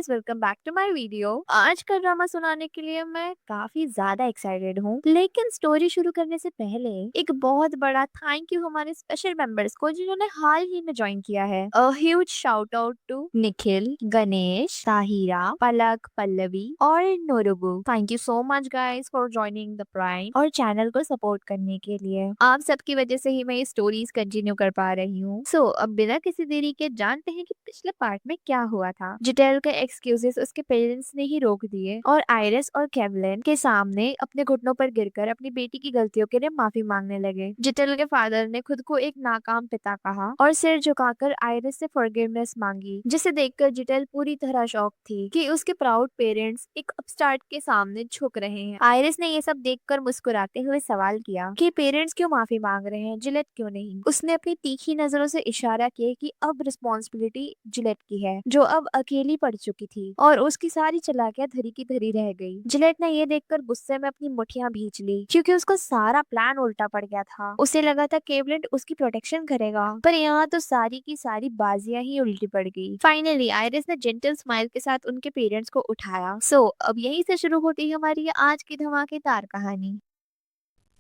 Guys, welcome back to my video. आज का drama सुनाने के लिए मैं काफी ज्यादा एक्साइटेड हूँ, लेकिन स्टोरी शुरू करने से पहले एक बहुत बड़ा थैंक यू हमारे स्पेशल मेंबर्स को जिन्होंने हाल ही में ज्वाइन किया है। A huge shout out to Nikhil, Ganesh, Tahira, Palak, Pallavi और Norubu. Thank you so much guys for joining the prime और चैनल को सपोर्ट करने के लिए। आप सबकी वजह से ही मैं ये स्टोरीज कंटिन्यू कर पा रही हूँ। सो अब बिना किसी देरी के जानते हैं कि पिछले पार्ट में क्या हुआ था। जिटेल के एक्सक्यूजेस उसके पेरेंट्स ने ही रोक दिए और आयरिस और केवलिन के सामने अपने घुटनों पर गिरकर अपनी बेटी की गलतियों के लिए माफी मांगने लगे। जिटेल के फादर ने खुद को एक नाकाम पिता कहा और सिर झुकाकर आयरिस से फॉरगिवनेस मांगी, जिसे देखकर जिटेल पूरी तरह शॉक थी कि उसके प्राउड पेरेंट्स एक अपस्टार्ट के सामने झुक रहे हैं। आयरिस ने ये सब देखकर मुस्कुराते हुए सवाल किया कि पेरेंट्स क्यों माफी मांग रहे हैं, जिलेट क्यों नहीं। उसने अपनी तीखी नजरों से इशारा किया कि अब रिस्पॉन्सिबिलिटी जिलेट की है, जो अब अकेली पड़ चुकी थी और उसकी सारी चालाकियां धरी की धरी रह गई। जिलेट ने ये देखकर गुस्से में अपनी मुठ्ठियां भींच ली, क्योंकि उसका सारा प्लान उल्टा पड़ गया था। उसे लगा था केवलिन उसकी प्रोटेक्शन करेगा, पर यहाँ तो सारी की सारी बाजियां ही उल्टी पड़ गई। फाइनली आयरिस ने जेंटल स्माइल के साथ उनके पेरेंट्स को उठाया। सो अब यहीं से शुरू होती है हमारी आज की धमाकेदार कहानी।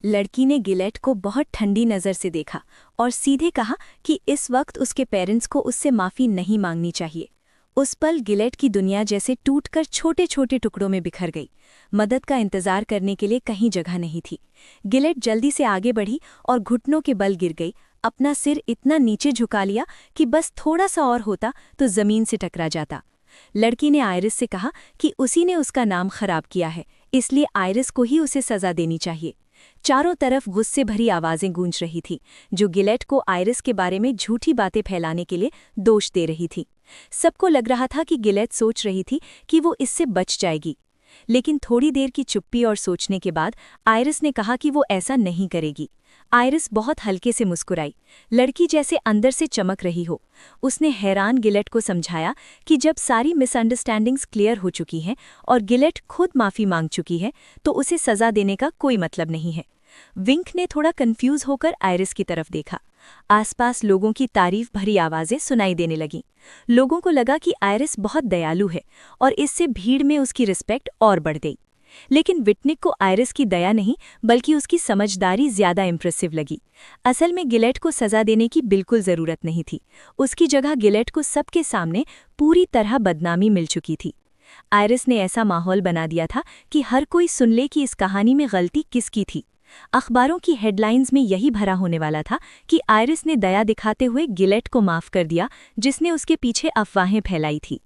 लड़की ने गिलेट को बहुत ठंडी नज़र से देखा और सीधे कहा कि इस वक्त उसके पेरेंट्स को उससे माफ़ी नहीं मांगनी चाहिए। उस पल गिलेट की दुनिया जैसे टूटकर छोटे छोटे टुकड़ों में बिखर गई। मदद का इंतज़ार करने के लिए कहीं जगह नहीं थी। गिलेट जल्दी से आगे बढ़ी और घुटनों के बल गिर गई। अपना सिर इतना नीचे झुका लिया कि बस थोड़ा सा और होता तो ज़मीन से टकरा जाता। लड़की ने आयरिस से कहा कि उसी ने उसका नाम खराब किया है, इसलिए आयरिस को ही उसे सज़ा देनी चाहिए। चारों तरफ गुस्से भरी आवाजें गूंज रही थी, जो गिलेट को आयरिस के बारे में झूठी बातें फैलाने के लिए दोष दे रही थी। सबको लग रहा था कि गिलेट सोच रही थी कि वो इससे बच जाएगी, लेकिन थोड़ी देर की चुप्पी और सोचने के बाद आयरिस ने कहा कि वो ऐसा नहीं करेगी। आयरिस बहुत हल्के से मुस्कुराई, लड़की जैसे अंदर से चमक रही हो। उसने हैरान गिलेट को समझाया कि जब सारी मिसअंडरस्टैंडिंग्स क्लियर हो चुकी हैं और गिलेट खुद माफ़ी मांग चुकी है, तो उसे सज़ा देने का कोई मतलब नहीं है। विंक ने थोड़ा कंफ्यूज होकर आयरिस की तरफ देखा। आसपास लोगों की तारीफ भरी आवाज़ें सुनाई देने लगीं। लोगों को लगा कि आयरिस बहुत दयालु है और इससे भीड़ में उसकी रिस्पेक्ट और बढ़ गई। लेकिन विटनिक को आयरिस की दया नहीं, बल्कि उसकी समझदारी ज्यादा इम्प्रेसिव लगी। असल में गिलेट को सजा देने की बिल्कुल जरूरत नहीं थी। उसकी जगह गिलेट को सबके सामने पूरी तरह बदनामी मिल चुकी थी। आयरिस ने ऐसा माहौल बना दिया था कि हर कोई सुन ले कि इस कहानी में गलती किसकी थी। अखबारों की हेडलाइंस में यही भरा होने वाला था कि आयरिस ने दया दिखाते हुए गिलेट को माफ कर दिया, जिसने उसके पीछे अफवाहें फैलाई थी।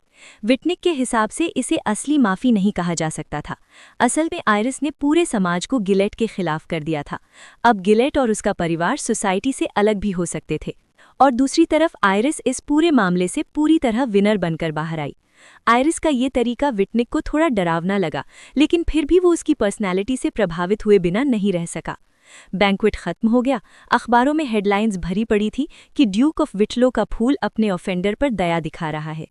विटनिक के हिसाब से इसे असली माफ़ी नहीं कहा जा सकता था। असल में आयरिस ने पूरे समाज को गिलेट के खिलाफ कर दिया था। अब गिलेट और उसका परिवार सोसाइटी से अलग भी हो सकते थे। और दूसरी तरफ आयरिस इस पूरे मामले से पूरी तरह विनर बनकर बाहर आई। आयरिस का ये तरीका विटनिक को थोड़ा डरावना लगा, लेकिन फिर भी वो उसकी पर्सनैलिटी से प्रभावित हुए बिना नहीं रह सका। बैंक्वेट खत्म हो गया। अखबारों में हेडलाइंस भरी पड़ी थी कि ड्यूक ऑफ विटलो का फूल अपने ऑफेंडर पर दया दिखा रहा है।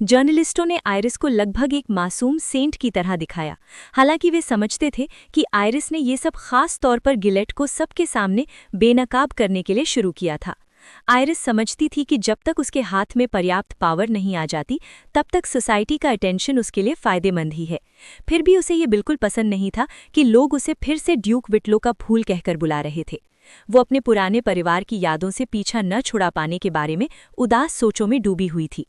जर्नलिस्टों ने आयरिस को लगभग एक मासूम सेंट की तरह दिखाया, हालांकि वे समझते थे कि आयरिस ने ये सब खास तौर पर गिलेट को सबके सामने बेनकाब करने के लिए शुरू किया था। आयरिस समझती थी कि जब तक उसके हाथ में पर्याप्त पावर नहीं आ जाती, तब तक सोसाइटी का अटेंशन उसके लिए फायदेमंद ही है। फिर भी उसे ये बिल्कुल पसंद नहीं था कि लोग उसे फिर से ड्यूक विटलो का फूल कहकर बुला रहे थे। वो अपने पुराने परिवार की यादों से पीछा न छुड़ा पाने के बारे में उदास सोचों में डूबी हुई थी।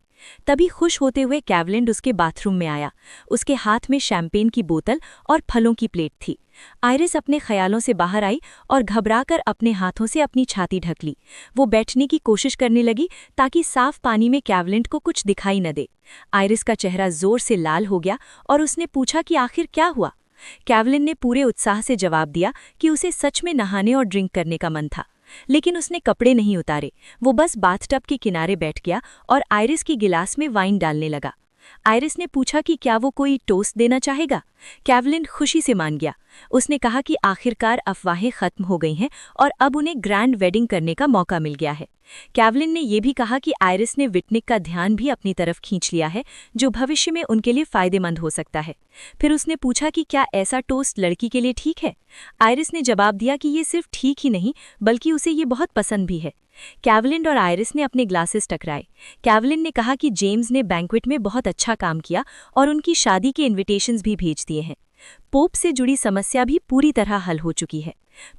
तभी खुश होते हुए केवलिन उसके बाथरूम में आया। उसके हाथ में शैंपेन की बोतल और फलों की प्लेट थी। आयरिस अपने ख्यालों से बाहर आई और घबराकर अपने हाथों से अपनी छाती ढक ली। वो बैठने की कोशिश करने लगी ताकि साफ पानी में केवलिन को कुछ दिखाई न दे। आयरिस का चेहरा जोर से लाल हो गया और उसने पूछा कि आखिर क्या हुआ। केवलिन ने पूरे उत्साह से जवाब दिया कि उसे सच में नहाने और ड्रिंक करने का मन था, लेकिन उसने कपड़े नहीं उतारे। वो बस बाथटब के किनारे बैठ गया और आयरिस की गिलास में वाइन डालने लगा। आयरिस ने पूछा कि क्या वो कोई टोस्ट देना चाहेगा। केवलिन खुशी से मान गया। उसने कहा कि आखिरकार अफवाहें खत्म हो गई हैं और अब उन्हें ग्रैंड वेडिंग करने का मौका मिल गया है। कैवलिन ने यह भी कहा कि आयरिस ने विटनिक का ध्यान भी अपनी तरफ खींच लिया है, जो भविष्य में उनके लिए फायदेमंद हो सकता है। फिर उसने पूछा कि क्या ऐसा टोस्ट लड़की के लिए ठीक है। आयरिस ने जवाब दिया कि ये सिर्फ ठीक ही नहीं बल्कि उसे ये बहुत पसंद भी है। कैवलिन और आयरिस ने अपने ग्लासेस टकराए। कैवलिन ने कहा कि जेम्स ने बैंक्वेट में बहुत अच्छा काम किया और उनकी शादी के इन्विटेशंस भी भेज दिए हैं। पोप से जुड़ी समस्या भी पूरी तरह हल हो चुकी है।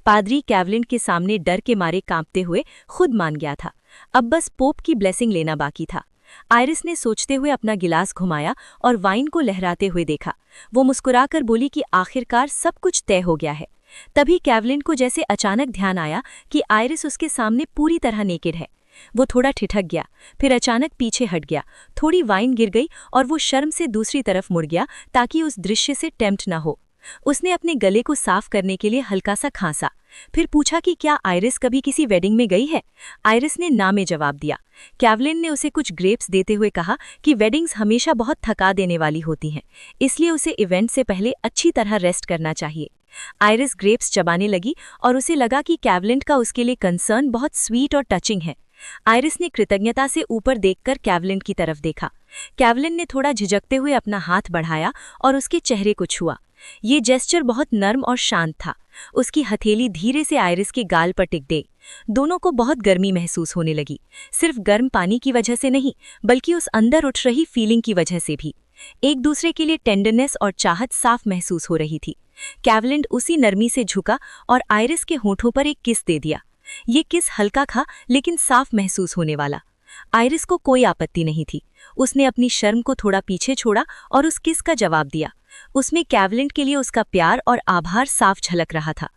पादरी कैवलिन के सामने डर के मारे कांपते हुए खुद मान गया था। अब बस पोप की ब्लेसिंग लेना बाकी था। आयरिस ने सोचते हुए अपना गिलास घुमाया और वाइन को लहराते हुए देखा। वो मुस्कुराकर बोली कि आखिरकार सब कुछ तय हो गया है। तभी कैवलिन को जैसे अचानक ध्यान आया कि आयरिस उसके सामने पूरी तरह नेकेड है। वो थोड़ा ठिठक गया, फिर अचानक पीछे हट गया। थोड़ी वाइन गिर गई और वो शर्म से दूसरी तरफ मुड़ गया ताकि उस दृश्य से टेम्प्ट न हो। उसने अपने गले को साफ करने के लिए हल्का सा खांसा, फिर पूछा कि क्या आयरिस कभी किसी वेडिंग में गई है। आयरिस ने ना में जवाब दिया। कैवलिन ने उसे कुछ ग्रेप्स देते हुए कहा कि वेडिंग्स हमेशा बहुत थका देने वाली होती हैं, इसलिए उसे इवेंट से पहले अच्छी तरह रेस्ट करना चाहिए। आयरिस ग्रेप्स चबाने लगी और उसे लगा कि कैवलिन का उसके लिए कंसर्न बहुत स्वीट और टचिंग है। आयरिस ने कृतज्ञता से ऊपर देखकर कैवलिन की तरफ देखा। कैवलिन ने थोड़ा झिझकते हुए अपना हाथ बढ़ाया और उसके चेहरे को छुआ। ये जेस्चर बहुत नर्म और शांत था। उसकी हथेली धीरे से आयरिस के गाल पर टिक गई। दोनों को बहुत गर्मी महसूस होने लगी, सिर्फ गर्म पानी की वजह से नहीं बल्कि उस अंदर उठ रही फीलिंग की वजह से भी। एक दूसरे के लिए टेंडरनेस और चाहत साफ महसूस हो रही थी। कैवलिन उसी नरमी से झुका और आयरिस के होठों पर एक किस दे दिया। ये किस हल्का था लेकिन साफ महसूस होने वाला। आयरिस को कोई आपत्ति नहीं थी। उसने अपनी शर्म को थोड़ा पीछे छोड़ा और उस किस का जवाब दिया। उसमें कैवलिन के लिए उसका प्यार और आभार साफ झलक रहा था।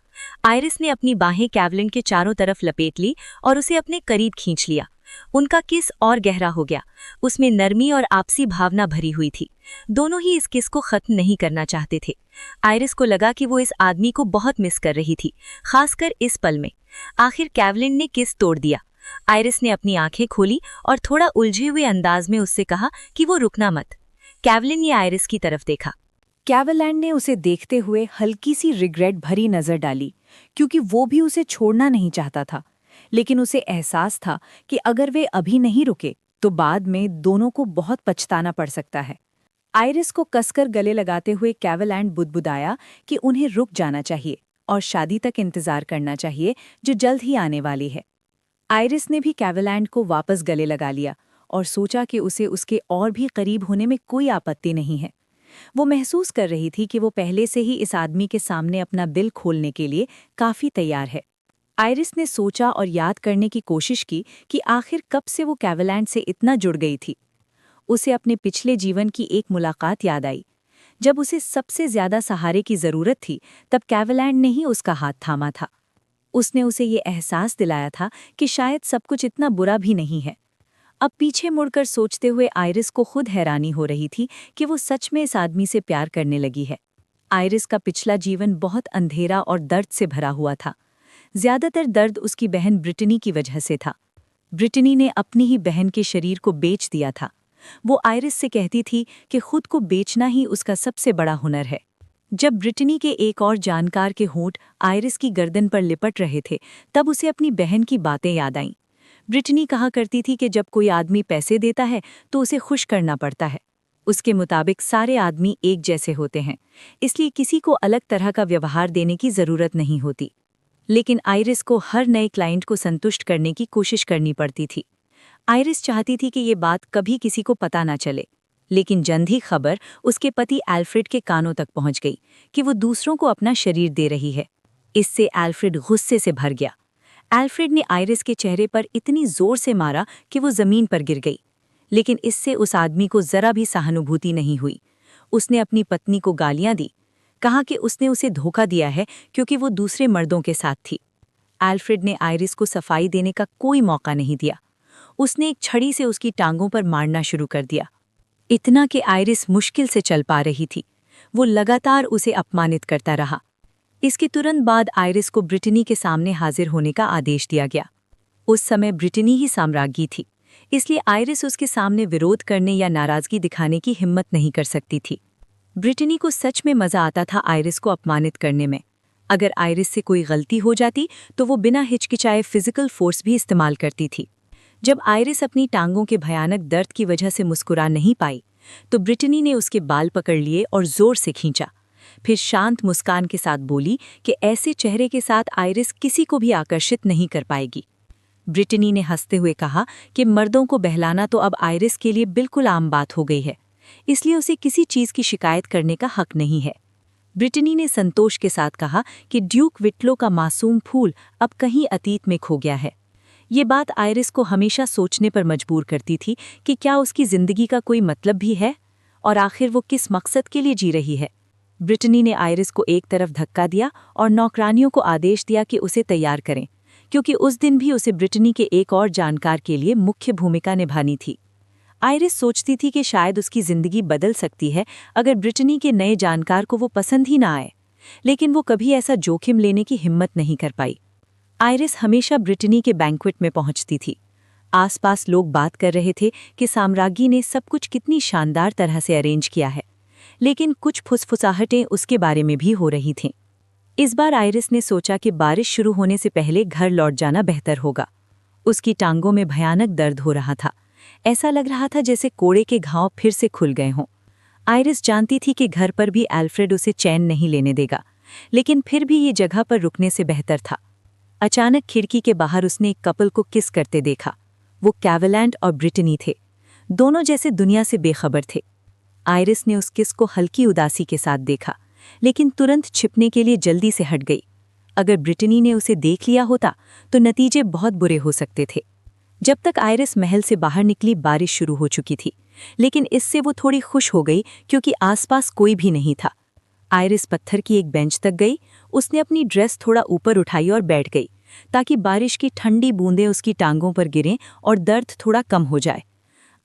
आयरिस ने अपनी बाहें कैवलिन के चारों तरफ लपेट ली और उसे अपने करीब खींच लिया। उनका किस और गहरा हो गया। उसमें नरमी और आपसी भावना भरी हुई थी। दोनों ही इस किस को खत्म नहीं करना चाहते थे। आयरिस को लगा कि वो इस आदमी को बहुत मिस कर रही थी, खासकर इस पल में। आखिर कैवलिन ने किस तोड़ दिया। आयरिस ने अपनी आंखें खोली और थोड़ा उलझे हुए अंदाज में उससे कहा कि वो रुकना मत। कैवलिन ने आयरिस की तरफ देखा। कैवलैंड ने उसे देखते हुए हल्की सी रिग्रेट भरी नजर डाली, क्योंकि वो भी उसे छोड़ना नहीं चाहता था। लेकिन उसे एहसास था कि अगर वे अभी नहीं रुके तो बाद में दोनों को बहुत पछताना पड़ सकता है। आयरिस को कसकर गले लगाते हुए कैवलैंड बुदबुदाया कि उन्हें रुक जाना चाहिए और शादी तक इंतजार करना चाहिए जो जल्द ही आने वाली है। आयरिस ने भी कैवलैंड को वापस गले लगा लिया और सोचा कि उसे उसके और भी करीब होने में कोई आपत्ति नहीं है। वो महसूस कर रही थी कि वो पहले से ही इस आदमी के सामने अपना दिल खोलने के लिए काफी तैयार है। आयरिस ने सोचा और याद करने की कोशिश की कि आखिर कब से वो कैवलैंड से इतना जुड़ गई थी। उसे अपने पिछले जीवन की एक मुलाकात याद आई। जब उसे सबसे ज्यादा सहारे की जरूरत थी तब कैवलैंड ने ही उसका हाथ थामा था। उसने उसे ये एहसास दिलाया था कि शायद सब कुछ इतना बुरा भी नहीं है। अब पीछे मुड़कर सोचते हुए आयरिस को खुद हैरानी हो रही थी कि वो सच में इस आदमी से प्यार करने लगी है। आयरिस का पिछला जीवन बहुत अंधेरा और दर्द से भरा हुआ था। ज्यादातर दर्द उसकी बहन ब्रिटनी की वजह से था। ब्रिटनी ने अपनी ही बहन के शरीर को बेच दिया था। वो आयरिस से कहती थी कि खुद को बेचना ही उसका सबसे बड़ा हुनर है। जब ब्रिटनी के एक और जानकार के होंठ आयरिस की गर्दन पर लिपट रहे थे तब उसे अपनी बहन की बातें याद आईं। ब्रिटनी कहा करती थी कि जब कोई आदमी पैसे देता है तो उसे खुश करना पड़ता है। उसके मुताबिक सारे आदमी एक जैसे होते हैं, इसलिए किसी को अलग तरह का व्यवहार देने की जरूरत नहीं होती। लेकिन आयरिस को हर नए क्लाइंट को संतुष्ट करने की कोशिश करनी पड़ती थी। आयरिस चाहती थी कि ये बात कभी किसी को पता ना चले, लेकिन जल्द ही खबर उसके पति एल्फ्रेड के कानों तक पहुंच गई कि वो दूसरों को अपना शरीर दे रही है। इससे एल्फ्रेड गुस्से से भर गया। एल्फ्रेड ने आयरिस के चेहरे पर इतनी जोर से मारा कि वो जमीन पर गिर गई, लेकिन इससे उस आदमी को जरा भी सहानुभूति नहीं हुई। उसने अपनी पत्नी को गालियां दी, कहा कि उसने उसे धोखा दिया है क्योंकि वो दूसरे मर्दों के साथ थी। एल्फ्रेड ने आयरिस को सफाई देने का कोई मौका नहीं दिया। उसने एक छड़ी से उसकी टांगों पर मारना शुरू कर दिया, इतना कि आयरिस मुश्किल से चल पा रही थी। वो लगातार उसे अपमानित करता रहा। इसके तुरंत बाद आयरिस को ब्रिटनी के सामने हाजिर होने का आदेश दिया गया। उस समय ब्रिटनी ही साम्राज्ञी थी, इसलिए आयरिस उसके सामने विरोध करने या नाराजगी दिखाने की हिम्मत नहीं कर सकती थी। ब्रिटनी को सच में मजा आता था आयरिस को अपमानित करने में। अगर आयरिस से कोई गलती हो जाती तो वो बिना हिचकिचाए फिजिकल फोर्स भी इस्तेमाल करती थी। जब आयरिस अपनी टांगों के भयानक दर्द की वजह से मुस्कुरा नहीं पाई तो ब्रिटनी ने उसके बाल पकड़ लिए और जोर से खींचा। फिर शांत मुस्कान के साथ बोली कि ऐसे चेहरे के साथ आयरिस किसी को भी आकर्षित नहीं कर पाएगी। ब्रिटनी ने हंसते हुए कहा कि मर्दों को बहलाना तो अब आयरिस के लिए बिल्कुल आम बात हो गई है, इसलिए उसे किसी चीज की शिकायत करने का हक नहीं है। ब्रिटनी ने संतोष के साथ कहा कि ड्यूक विटलो का मासूम फूल अब कहीं अतीत में खो गया है। ये बात आयरिस को हमेशा सोचने पर मजबूर करती थी कि क्या उसकी जिंदगी का कोई मतलब भी है और आखिर वो किस मकसद के लिए जी रही है। ब्रिटनी ने आयरिस को एक तरफ धक्का दिया और नौकरानियों को आदेश दिया कि उसे तैयार करें, क्योंकि उस दिन भी उसे ब्रिटनी के एक और जानकार के लिए मुख्य भूमिका निभानी थी। आयरिस सोचती थी कि शायद उसकी जिंदगी बदल सकती है अगर ब्रिटनी के नए जानकार को वो पसंद ही ना आए, लेकिन वो कभी ऐसा जोखिम लेने की हिम्मत नहीं कर पाई। आयरिस हमेशा ब्रिटनी के बैंक्वेट में पहुंचती थी। आसपास लोग बात कर रहे थे कि साम्राज्ञी ने सब कुछ कितनी शानदार तरह से अरेंज किया है, लेकिन कुछ फुसफुसाहटें उसके बारे में भी हो रही थीं। इस बार आयरिस ने सोचा कि बारिश शुरू होने से पहले घर लौट जाना बेहतर होगा। उसकी टांगों में भयानक दर्द हो रहा था। ऐसा लग रहा था जैसे कोड़े के घाव फिर से खुल गए हों। आयरिस जानती थी कि घर पर भी एल्फ्रेड उसे चैन नहीं लेने देगा, लेकिन फिर भी ये जगह पर रुकने से बेहतर था। अचानक खिड़की के बाहर उसने एक कपल को किस करते देखा। वो कैवलैंड और ब्रिटनी थे, दोनों जैसे दुनिया से बेखबर थे। आयरिस ने उस किस को हल्की उदासी के साथ देखा, लेकिन तुरंत छिपने के लिए जल्दी से हट गई। अगर ब्रिटनी ने उसे देख लिया होता तो नतीजे बहुत बुरे हो सकते थे। जब तक आयरिस महल से बाहर निकली बारिश शुरू हो चुकी थी, लेकिन इससे वो थोड़ी खुश हो गई क्योंकि आसपास कोई भी नहीं था। आयरिस पत्थर की एक बेंच तक गई। उसने अपनी ड्रेस थोड़ा ऊपर उठाई और बैठ गई ताकि बारिश की ठंडी बूंदें उसकी टांगों पर गिरें और दर्द थोड़ा कम हो जाए।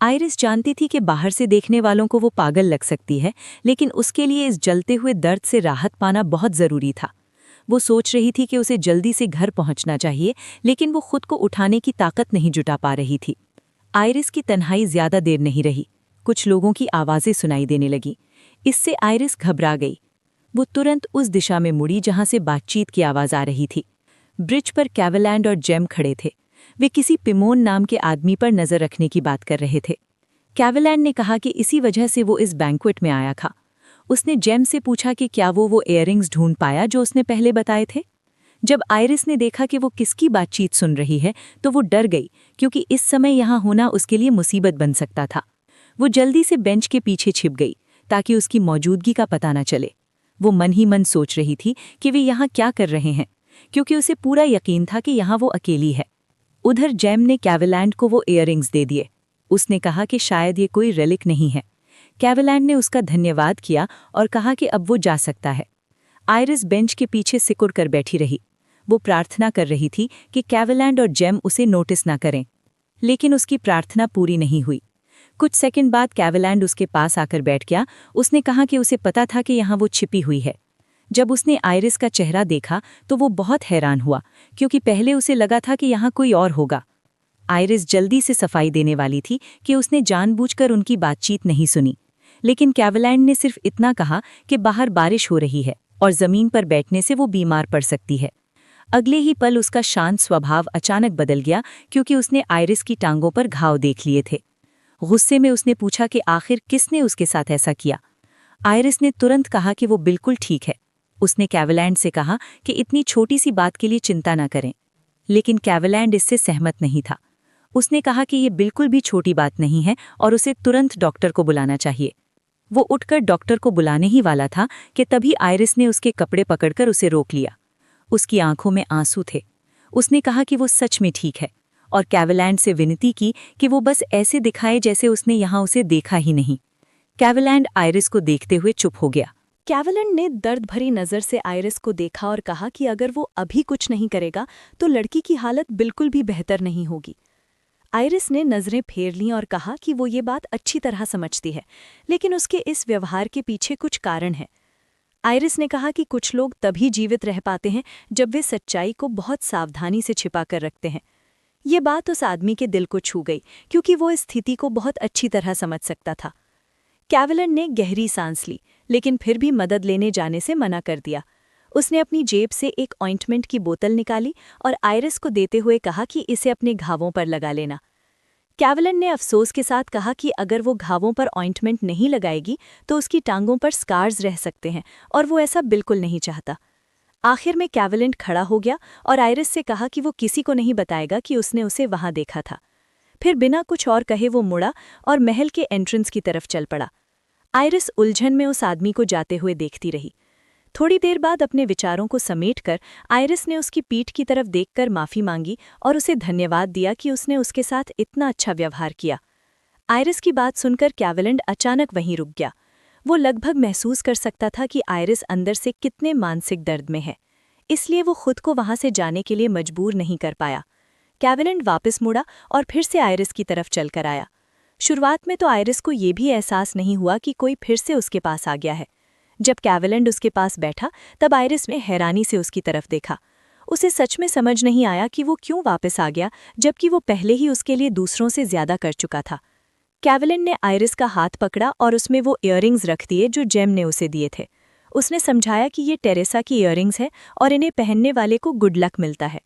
आयरिस जानती थी कि बाहर से देखने वालों को वो पागल लग सकती है, लेकिन उसके लिए इस जलते हुए दर्द से राहत पाना बहुत ज़रूरी था। वो सोच रही थी कि उसे जल्दी से घर पहुंचना चाहिए, लेकिन वो खुद को उठाने की ताकत नहीं जुटा पा रही थी। आयरिस की तन्हाई ज्यादा देर नहीं रही। कुछ लोगों की आवाज़ें सुनाई देने लगी। इससे आयरिस घबरा गई। वो तुरंत उस दिशा में मुड़ी जहां से बातचीत की आवाज़ आ रही थी। ब्रिज पर कैवलैंड और जेम खड़े थे। वे किसी पिमोन नाम के आदमी पर नज़र रखने की बात कर रहे थे। कैवलैंड ने कहा कि इसी वजह से वो इस बैंक्वेट में आया था। उसने जेम से पूछा कि क्या वो इयररिंग्स ढूंढ पाया जो उसने पहले बताए थे। जब आयरिस ने देखा कि वो किसकी बातचीत सुन रही है तो वो डर गई, क्योंकि इस समय यहाँ होना उसके लिए मुसीबत बन सकता था। वो जल्दी से बेंच के पीछे छिप गई ताकि उसकी मौजूदगी का पता न चले। वो मन ही मन सोच रही थी कि वे यहाँ क्या कर रहे हैं, क्योंकि उसे पूरा यकीन था कि यहाँ वो अकेली है। उधर जेम ने कैवलैंड को वो इयररिंग्स दे दिए। उसने कहा कि शायद ये कोई रेलिक नहीं है। कैवलैंड ने उसका धन्यवाद किया और कहा कि अब वो जा सकता है। आयरिस बेंच के पीछे सिकुड़ कर बैठी रही। वो प्रार्थना कर रही थी कि कैवलैंड और जेम उसे नोटिस ना करें, लेकिन उसकी प्रार्थना पूरी नहीं हुई। कुछ सेकंड बाद कैवलैंड उसके पास आकर बैठ गया। उसने कहा कि उसे पता था कि यहाँ वो छिपी हुई है। जब उसने आयरिस का चेहरा देखा तो वो बहुत हैरान हुआ, क्योंकि पहले उसे लगा था कि यहाँ कोई और होगा। आयरिस जल्दी से सफाई देने वाली थी कि उसने जानबूझकर उनकी बातचीत नहीं सुनी, लेकिन कैवलैंड ने सिर्फ इतना कहा कि बाहर बारिश हो रही है और जमीन पर बैठने से वो बीमार पड़ सकती है। अगले ही पल उसका शांत स्वभाव अचानक बदल गया, क्योंकि उसने आयरिस की टांगों पर घाव देख लिए थे। गुस्से में उसने पूछा कि आखिर किसने उसके साथ ऐसा किया। आयरिस ने तुरंत कहा कि वो बिल्कुल ठीक है। उसने कैवलैंड से कहा कि इतनी छोटी सी बात के लिए चिंता न करें, लेकिन कैवलैंड इससे सहमत नहीं था। उसने कहा कि ये बिल्कुल भी छोटी बात नहीं है और उसे तुरंत डॉक्टर को बुलाना चाहिए। वो उठकर डॉक्टर को बुलाने ही वाला था कि तभी आयरिस ने उसके कपड़े पकड़कर उसे रोक लिया। उसकी आंखों में आंसू थे। उसने कहा कि वो सच में ठीक है और कैवलैंड से विनती की कि वो बस ऐसे दिखाए जैसे उसने यहाँ उसे देखा ही नहीं। कैवलैंड आयरिस को देखते हुए चुप हो गया। कैवलैंड ने दर्द भरी नज़र से आयरिस को देखा और कहा कि अगर वो अभी कुछ नहीं करेगा तो लड़की की हालत बिल्कुल भी बेहतर नहीं होगी। आयरिस ने नज़रें फेर लीं और कहा कि वो ये बात अच्छी तरह समझती है, लेकिन उसके इस व्यवहार के पीछे कुछ कारण है। आयरिस ने कहा कि कुछ लोग तभी जीवित रह पाते हैं जब वे सच्चाई को बहुत सावधानी से छिपा कर रखते हैं। ये बात उस आदमी के दिल को छू गई, क्योंकि वो इस स्थिति को बहुत अच्छी तरह समझ सकता था। कैवलन ने गहरी सांस ली, लेकिन फिर भी मदद लेने जाने से मना कर दिया। उसने अपनी जेब से एक ऑइंटमेंट की बोतल निकाली और आयरिस को देते हुए कहा कि इसे अपने घावों पर लगा लेना। कैवलन ने अफसोस के साथ कहा कि अगर वो घावों पर ऑइंटमेंट नहीं लगाएगी तो उसकी टांगों पर स्कार्स रह सकते हैं, और वो ऐसा बिल्कुल नहीं चाहता। आखिर में कैवलन खड़ा हो गया और आयरिस से कहा कि वो किसी को नहीं बताएगा कि उसने उसे वहां देखा था। फिर बिना कुछ और कहे वो मुड़ा और महल के एंट्रेंस की तरफ चल पड़ा। आयरिस उलझन में उस आदमी को जाते हुए देखती रही। थोड़ी देर बाद अपने विचारों को समेटकर आयरिस ने उसकी पीठ की तरफ देखकर माफ़ी मांगी और उसे धन्यवाद दिया कि उसने उसके साथ इतना अच्छा व्यवहार किया। आयरिस की बात सुनकर कैवलन अचानक वहीं रुक गया। वो लगभग महसूस कर सकता था कि आयरिस अंदर से कितने मानसिक दर्द में है, इसलिए वो खुद को वहां से जाने के लिए मजबूर नहीं कर पाया। कैवलन वापस मुड़ा और फिर से आयरिस की तरफ चलकर आया। शुरुआत में तो आयरिस को ये भी एहसास नहीं हुआ कि कोई फिर से उसके पास आ गया है। जब कैवलन उसके पास बैठा तब आयरिस ने हैरानी से उसकी तरफ देखा। उसे सच में समझ नहीं आया कि वो क्यों वापस आ गया, जबकि वो पहले ही उसके लिए दूसरों से ज्यादा कर चुका था। कैवलन ने आयरिस का हाथ पकड़ा और उसमें वो इयररिंग्स रख दिए जो जेम ने उसे दिए थे। उसने समझाया कि ये टेरेसा की इयररिंग्स है और इन्हें पहनने वाले को गुड लक मिलता है।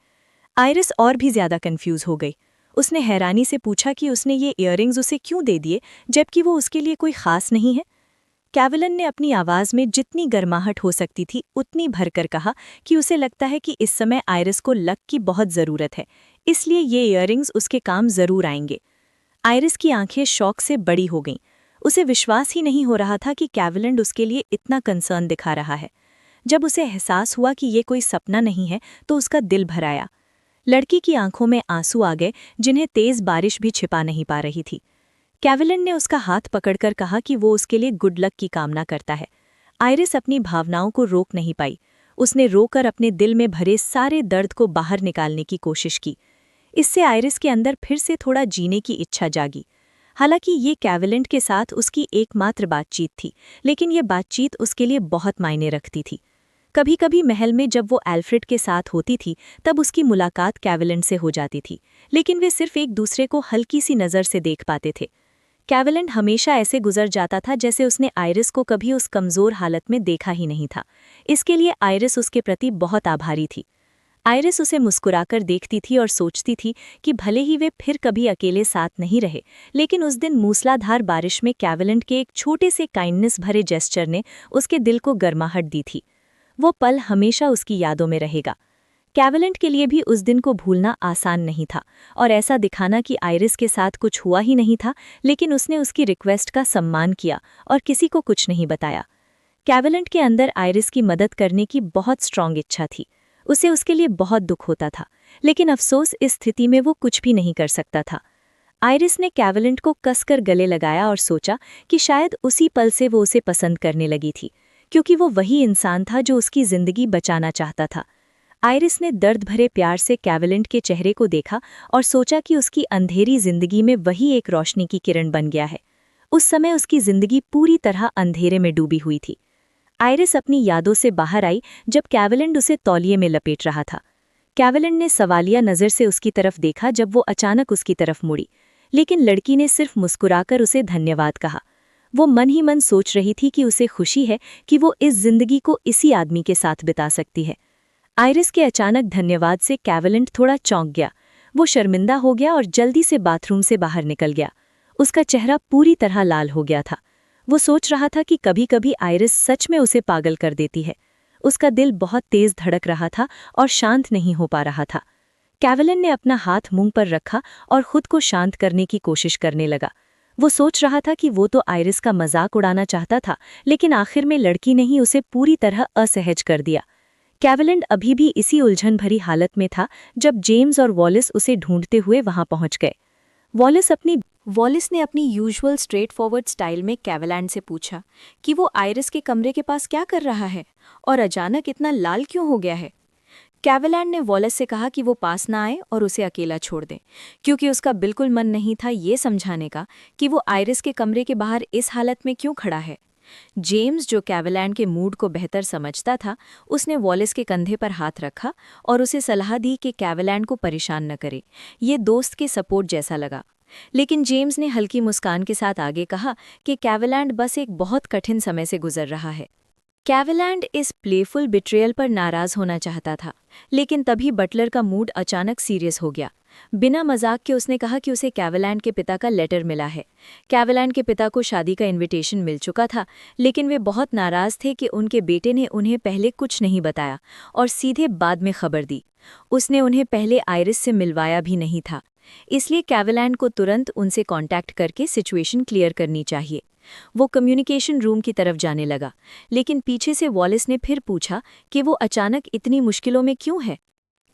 आयरिस और भी ज्यादा कंफ्यूज हो गई। उसने हैरानी से पूछा कि उसने ये इयररिंग्स उसे क्यों दे दिए, जबकि वो उसके लिए कोई खास नहीं है। कैवलन ने अपनी आवाज़ में जितनी गर्माहट हो सकती थी उतनी भरकर कहा कि उसे लगता है कि इस समय आयरिस को लक की बहुत ज़रूरत है, इसलिए ये इयररिंग्स उसके काम ज़रूर आएंगे। आयरिस की आंखें शौक से बड़ी हो गईं। उसे विश्वास ही नहीं हो रहा था कि कैवलन उसके लिए इतना कंसर्न दिखा रहा है। जब उसे एहसास हुआ कि ये कोई सपना नहीं है तो उसका दिल भर आया। लड़की की आंखों में आंसू आ गए जिन्हें तेज़ बारिश भी छिपा नहीं पा रही थी। कैवलन ने उसका हाथ पकड़कर कहा कि वो उसके लिए गुड लक की कामना करता है। आयरिस अपनी भावनाओं को रोक नहीं पाई। उसने रोकर अपने दिल में भरे सारे दर्द को बाहर निकालने की कोशिश की। इससे आयरिस के अंदर फिर से थोड़ा जीने की इच्छा जागी। हालांकि ये कैवलन के साथ उसकी एकमात्र बातचीत थी, लेकिन ये बातचीत उसके लिए बहुत मायने रखती थी। कभी कभी महल में जब वो एल्फ्रेड के साथ होती थी तब उसकी मुलाकात कैवलन से हो जाती थी, लेकिन वे सिर्फ एक दूसरे को हल्की सी नज़र से देख पाते थे। कैवलन हमेशा ऐसे गुजर जाता था जैसे उसने आयरिस को कभी उस कमज़ोर हालत में देखा ही नहीं था। इसके लिए आयरिस उसके प्रति बहुत आभारी थी। आयरिस उसे मुस्कुराकर देखती थी और सोचती थी कि भले ही वे फिर कभी अकेले साथ नहीं रहे, लेकिन उस दिन मूसलाधार बारिश में कैवलन के एक छोटे से काइंडनेस भरे जेस्चर ने उसके दिल को गर्माहट दी थी। वो पल हमेशा उसकी यादों में रहेगा। कैवलन के लिए भी उस दिन को भूलना आसान नहीं था और ऐसा दिखाना कि आयरिस के साथ कुछ हुआ ही नहीं था, लेकिन उसने उसकी रिक्वेस्ट का सम्मान किया और किसी को कुछ नहीं बताया। कैवलन के अंदर आयरिस की मदद करने की बहुत स्ट्रांग इच्छा थी। उसे उसके लिए बहुत दुख होता था, लेकिन अफसोस इस स्थिति में वो कुछ भी नहीं कर सकता था। आयरिस ने कैवलन को कसकर गले लगाया और सोचा कि शायद उसी पल से वो उसे पसंद करने लगी थी, क्योंकि वो वही इंसान था जो उसकी जिंदगी बचाना चाहता था। आयरिस ने दर्द भरे प्यार से कैवलन के चेहरे को देखा और सोचा कि उसकी अंधेरी जिंदगी में वही एक रोशनी की किरण बन गया है। उस समय उसकी जिंदगी पूरी तरह अंधेरे में डूबी हुई थी। आयरिस अपनी यादों से बाहर आई जब कैवलन उसे तौलिए में लपेट रहा था। कैवलन ने सवालिया नज़र से उसकी तरफ देखा जब वो अचानक उसकी तरफ मुड़ी, लेकिन लड़की ने सिर्फ मुस्कुराकर उसे धन्यवाद कहा। वो मन ही मन सोच रही थी कि उसे खुशी है कि वो इस जिंदगी को इसी आदमी के साथ बिता सकती है। आयरिस के अचानक धन्यवाद से कैवलन थोड़ा चौंक गया। वो शर्मिंदा हो गया और जल्दी से बाथरूम से बाहर निकल गया। उसका चेहरा पूरी तरह लाल हो गया था। वो सोच रहा था कि कभी कभी आयरिस सच में उसे पागल कर देती है। उसका दिल बहुत तेज धड़क रहा था और शांत नहीं हो पा रहा था। कैवलन ने अपना हाथ मुंह पर रखा और खुद को शांत करने की कोशिश करने लगा। वो सोच रहा था कि वो तो आयरिस का मजाक उड़ाना चाहता था, लेकिन आखिर में लड़की ने ही उसे पूरी तरह असहज कर दिया। कैवलन अभी भी इसी उलझन भरी हालत में था जब जेम्स और वॉलिस उसे ढूंढते हुए वहां पहुंच गए। वॉलिस ने अपनी यूजुअल स्ट्रेट फॉरवर्ड स्टाइल में कैवलन से पूछा कि वो आयरिस के कमरे के पास क्या कर रहा है और अचानक इतना लाल क्यों हो गया है। कैवलन ने वॉलिस से कहा कि वो पास ना आए और उसे अकेला छोड़ दें, क्योंकि उसका बिल्कुल मन नहीं था ये समझाने का कि वो आयरिस के कमरे के बाहर इस हालत में क्यों खड़ा है। जेम्स, जो कैवलन के मूड को बेहतर समझता था, उसने वॉलिस के कंधे पर हाथ रखा और उसे सलाह दी कि कैवलन को परेशान न करे। ये दोस्त के सपोर्ट जैसा लगा। लेकिन जेम्स ने हल्की मुस्कान के साथ आगे कहा कि कैवलैंड बस एक बहुत कठिन समय से गुजर रहा है। कैवलैंड इस प्लेफुल बिट्रेयल पर नाराज होना चाहता था, लेकिन तभी बटलर का मूड अचानक सीरियस हो गया। बिना मजाक के उसने कहा कि उसे कैवलैंड के पिता का लेटर मिला है। कैवलैंड के पिता को शादी का इनविटेशन मिल चुका था, लेकिन वे बहुत नाराज थे कि उनके बेटे ने उन्हें पहले कुछ नहीं बताया और सीधे बाद में खबर दी। उसने उन्हें पहले आइरिस से मिलवाया भी नहीं था, इसलिए कैवलैंड को तुरंत उनसे कांटेक्ट करके सिचुएशन क्लियर करनी चाहिए। वो कम्युनिकेशन रूम की तरफ जाने लगा, लेकिन पीछे से वॉलिस ने फिर पूछा कि वो अचानक इतनी मुश्किलों में क्यों है।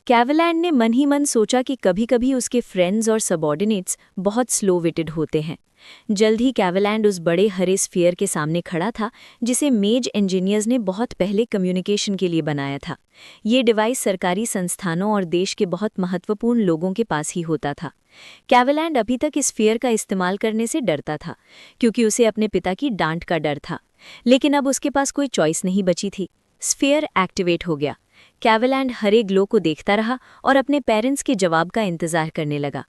कैवलैंड ने मन ही मन सोचा कि कभी-कभी उसके फ्रेंड्स और सबॉर्डिनेट्स बहुत स्लो विटेड होते हैं। जल्द ही कैवलैंड उस बड़े हरे स्फीयर के सामने खड़ा था जिसे मेज इंजीनियर्स ने बहुत पहले कम्युनिकेशन के लिए बनाया था। ये डिवाइस सरकारी संस्थानों और देश के बहुत महत्वपूर्ण लोगों के पास ही होता था। कैवलैंड अभी तक इस स्फीयर का इस्तेमाल करने से डरता था, क्योंकि उसे अपने पिता की डांट का डर था। लेकिन अब उसके पास कोई चॉइस नहीं बची थी। स्फीयर एक्टिवेट हो गया। कैवलैंड हरे ग्लो को देखता रहा और अपने पेरेंट्स के जवाब का इंतजार करने लगा।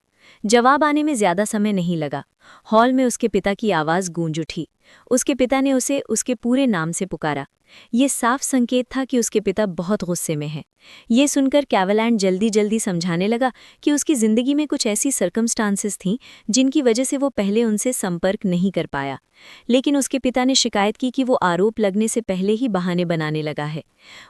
जवाब आने में ज्यादा समय नहीं लगा। हॉल में उसके पिता की आवाज गूंज उठी। उसके पिता ने उसे उसके पूरे नाम से पुकारा। ये साफ संकेत था कि उसके पिता बहुत गुस्से में हैं। ये सुनकर कैवलैंड जल्दी जल्दी समझाने लगा कि उसकी जिंदगी में कुछ ऐसी सर्कमस्टांसेस थीं जिनकी वजह से वो पहले उनसे संपर्क नहीं कर पाया। लेकिन उसके पिता ने शिकायत की कि वो आरोप लगने से पहले ही बहाने बनाने लगा है।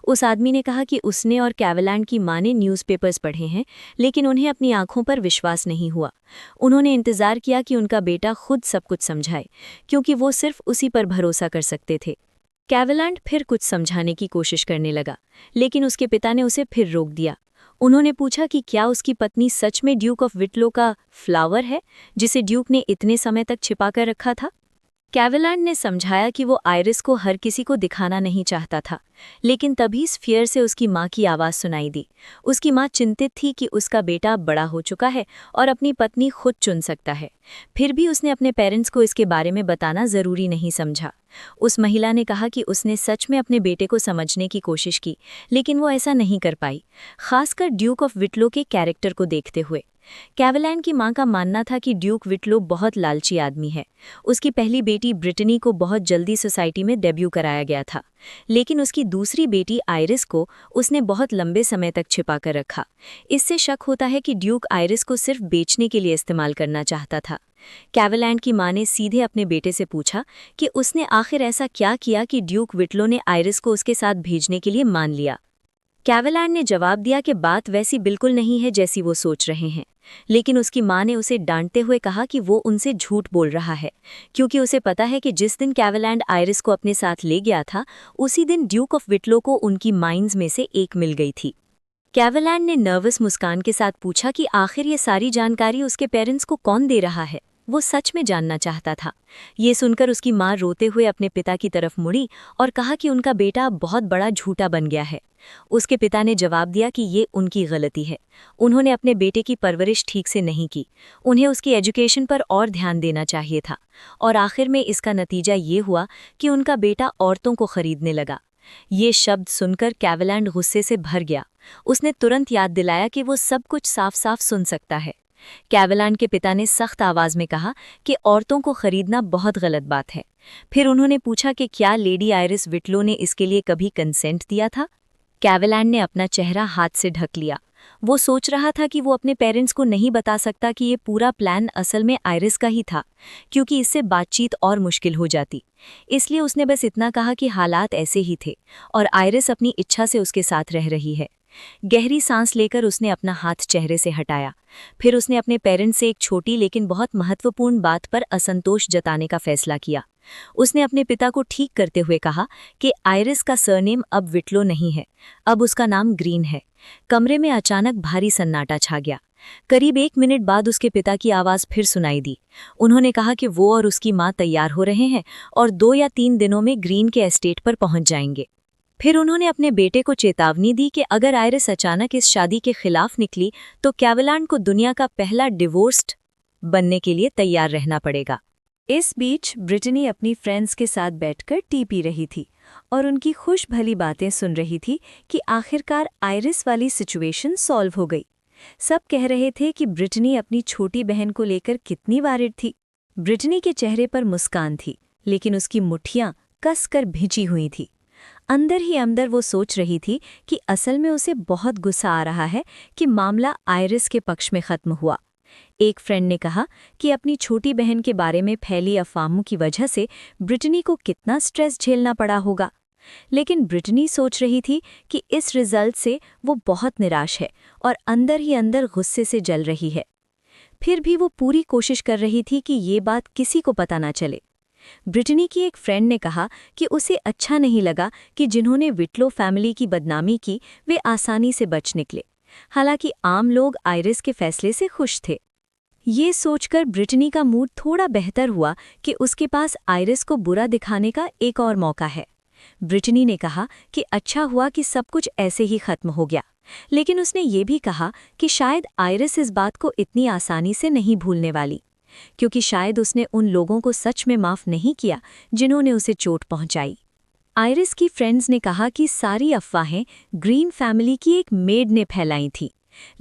उस आदमी ने कहा कि उसने और कैवलैंड की मां ने न्यूज़पेपर्स पढ़े हैं, लेकिन उन्हें अपनी आंखों पर विश्वास नहीं हुआ। उन्होंने इंतजार किया कि उनका बेटा खुद सब कुछ समझाए, क्योंकि वो सिर्फ उसी पर भरोसा कर सकते थे। कैवलैंड फिर कुछ समझाने की कोशिश करने लगा, लेकिन उसके पिता ने उसे फिर रोक दिया। उन्होंने पूछा कि क्या उसकी पत्नी सच में ड्यूक ऑफ विटलो का फ्लावर है, जिसे ड्यूक ने इतने समय तक छिपा कर रखा था। कैवलैंड ने समझाया कि वो आइरिस को हर किसी को दिखाना नहीं चाहता था, लेकिन तभी स्फीयर से उसकी माँ की आवाज़ सुनाई दी। उसकी माँ चिंतित थी कि उसका बेटा बड़ा हो चुका है और अपनी पत्नी खुद चुन सकता है। फिर भी उसने अपने पेरेंट्स को इसके बारे में बताना ज़रूरी नहीं समझा। उस महिला ने कहा कि उसने सच में अपने बेटे को समझने की कोशिश की, लेकिन वो ऐसा नहीं कर पाई, खासकर ड्यूक ऑफ विटलो के कैरेक्टर को देखते हुए। कैवलैंड की मां का मानना था कि ड्यूक विटलो बहुत लालची आदमी है। उसकी पहली बेटी ब्रिटनी को बहुत जल्दी सोसाइटी में डेब्यू कराया गया था, लेकिन उसकी दूसरी बेटी आइरिस को उसने बहुत लंबे समय तक छिपा कर रखा। इससे शक होता है कि ड्यूक आइरिस को सिर्फ बेचने के लिए इस्तेमाल करना चाहता था। कैवलैंड की मां ने सीधे अपने बेटे से पूछा कि उसने आखिर ऐसा क्या किया कि ड्यूक विटलो ने आइरिस को उसके साथ भेजने के लिए मान लिया। कैवलैंड ने जवाब दिया कि बात वैसी बिल्कुल नहीं है जैसी वो सोच रहे हैं, लेकिन उसकी मां ने उसे डांटते हुए कहा कि वो उनसे झूठ बोल रहा है, क्योंकि उसे पता है कि जिस दिन कैवलैंड आइरिस को अपने साथ ले गया था, उसी दिन ड्यूक ऑफ विटलो को उनकी माइंस में से एक मिल गई थी। कैवलैंड ने नर्वस मुस्कान के साथ पूछा कि आखिर ये सारी जानकारी उसके पेरेंट्स को कौन दे रहा है। वो सच में जानना चाहता था। ये सुनकर उसकी मां रोते हुए अपने पिता की तरफ मुड़ी और कहा कि उनका बेटा बहुत बड़ा झूठा बन गया है। उसके पिता ने जवाब दिया कि ये उनकी गलती है। उन्होंने अपने बेटे की परवरिश ठीक से नहीं की। उन्हें उसकी एजुकेशन पर और ध्यान देना चाहिए था, और आखिर में इसका नतीजा ये हुआ कि उनका बेटा औरतों को खरीदने लगा। ये शब्द सुनकर कैवलैंड गुस्से से भर गया। उसने तुरंत याद दिलाया कि वो सब कुछ साफ साफ सुन सकता है। कैवलैंड के पिता ने सख्त आवाज में कहा कि औरतों को खरीदना बहुत गलत बात है। फिर उन्होंने पूछा कि क्या लेडी आइरिस विटलो ने इसके लिए कभी कंसेंट दिया था। कैवलैंड ने अपना चेहरा हाथ से ढक लिया। वो सोच रहा था कि वो अपने पेरेंट्स को नहीं बता सकता कि ये पूरा प्लान असल में आइरिस का ही था, क्योंकि इससे बातचीत और मुश्किल हो जाती। इसलिए उसने बस इतना कहा कि हालात ऐसे ही थे और आइरिस अपनी इच्छा से उसके साथ रह रही है। गहरी सांस लेकर उसने अपना हाथ चेहरे से हटाया। फिर उसने अपने पेरेंट्स से एक छोटी लेकिन बहुत महत्वपूर्ण बात पर असंतोष जताने का फैसला किया। उसने अपने पिता को ठीक करते हुए कहा कि आइरिस का सरनेम अब विटलो नहीं है, अब उसका नाम ग्रीन है। कमरे में अचानक भारी सन्नाटा छा गया। करीब 1 मिनट बाद उसके पिता की आवाज़ फिर सुनाई दी। उन्होंने कहा कि वो और उसकी माँ तैयार हो रहे हैं और 2 या 3 दिनों में ग्रीन के एस्टेट पर पहुंच जाएंगे। फिर उन्होंने अपने बेटे को चेतावनी दी कि अगर आइरिस अचानक इस शादी के खिलाफ निकली तो कैवलैंड को दुनिया का पहला डिवोर्स्ड बनने के लिए तैयार रहना पड़ेगा। इस बीच ब्रिटनी अपनी फ्रेंड्स के साथ बैठकर टी पी रही थी और उनकी खुश भली बातें सुन रही थी कि आखिरकार आइरिस वाली सिचुएशन सॉल्व हो गई। सब कह रहे थे कि ब्रिटनी अपनी छोटी बहन को लेकर कितनी वारिड थी। ब्रिटनी के चेहरे पर मुस्कान थी, लेकिन उसकी मुट्ठियां कसकर भिंची हुई थी। अंदर ही अंदर वो सोच रही थी कि असल में उसे बहुत गुस्सा आ रहा है कि मामला आयरिस के पक्ष में खत्म हुआ। एक फ्रेंड ने कहा कि अपनी छोटी बहन के बारे में फैली अफवाहों की वजह से ब्रिटनी को कितना स्ट्रेस झेलना पड़ा होगा। लेकिन ब्रिटनी सोच रही थी कि इस रिजल्ट से वो बहुत निराश है और अंदर ही अंदर गुस्से से जल रही है। फिर भी वो पूरी कोशिश कर रही थी कि ये बात किसी को पता ना चले। ब्रिटनी की एक फ्रेंड ने कहा कि उसे अच्छा नहीं लगा कि जिन्होंने विटलो फैमिली की बदनामी की वे आसानी से बच निकले। हालांकि आम लोग आयरिस के फैसले से खुश थे। ये सोचकर ब्रिटनी का मूड थोड़ा बेहतर हुआ कि उसके पास आयरिस को बुरा दिखाने का एक और मौका है। ब्रिटनी ने कहा कि अच्छा हुआ कि सब कुछ ऐसे ही खत्म हो गया, लेकिन उसने ये भी कहा कि शायद आयरिस इस बात को इतनी आसानी से नहीं भूलने वाली, क्योंकि शायद उसने उन लोगों को सच में माफ़ नहीं किया जिन्होंने उसे चोट पहुंचाई। आयरिस की फ्रेंड्स ने कहा कि सारी अफवाहें ग्रीन फैमिली की एक मेड ने फैलाई थीं।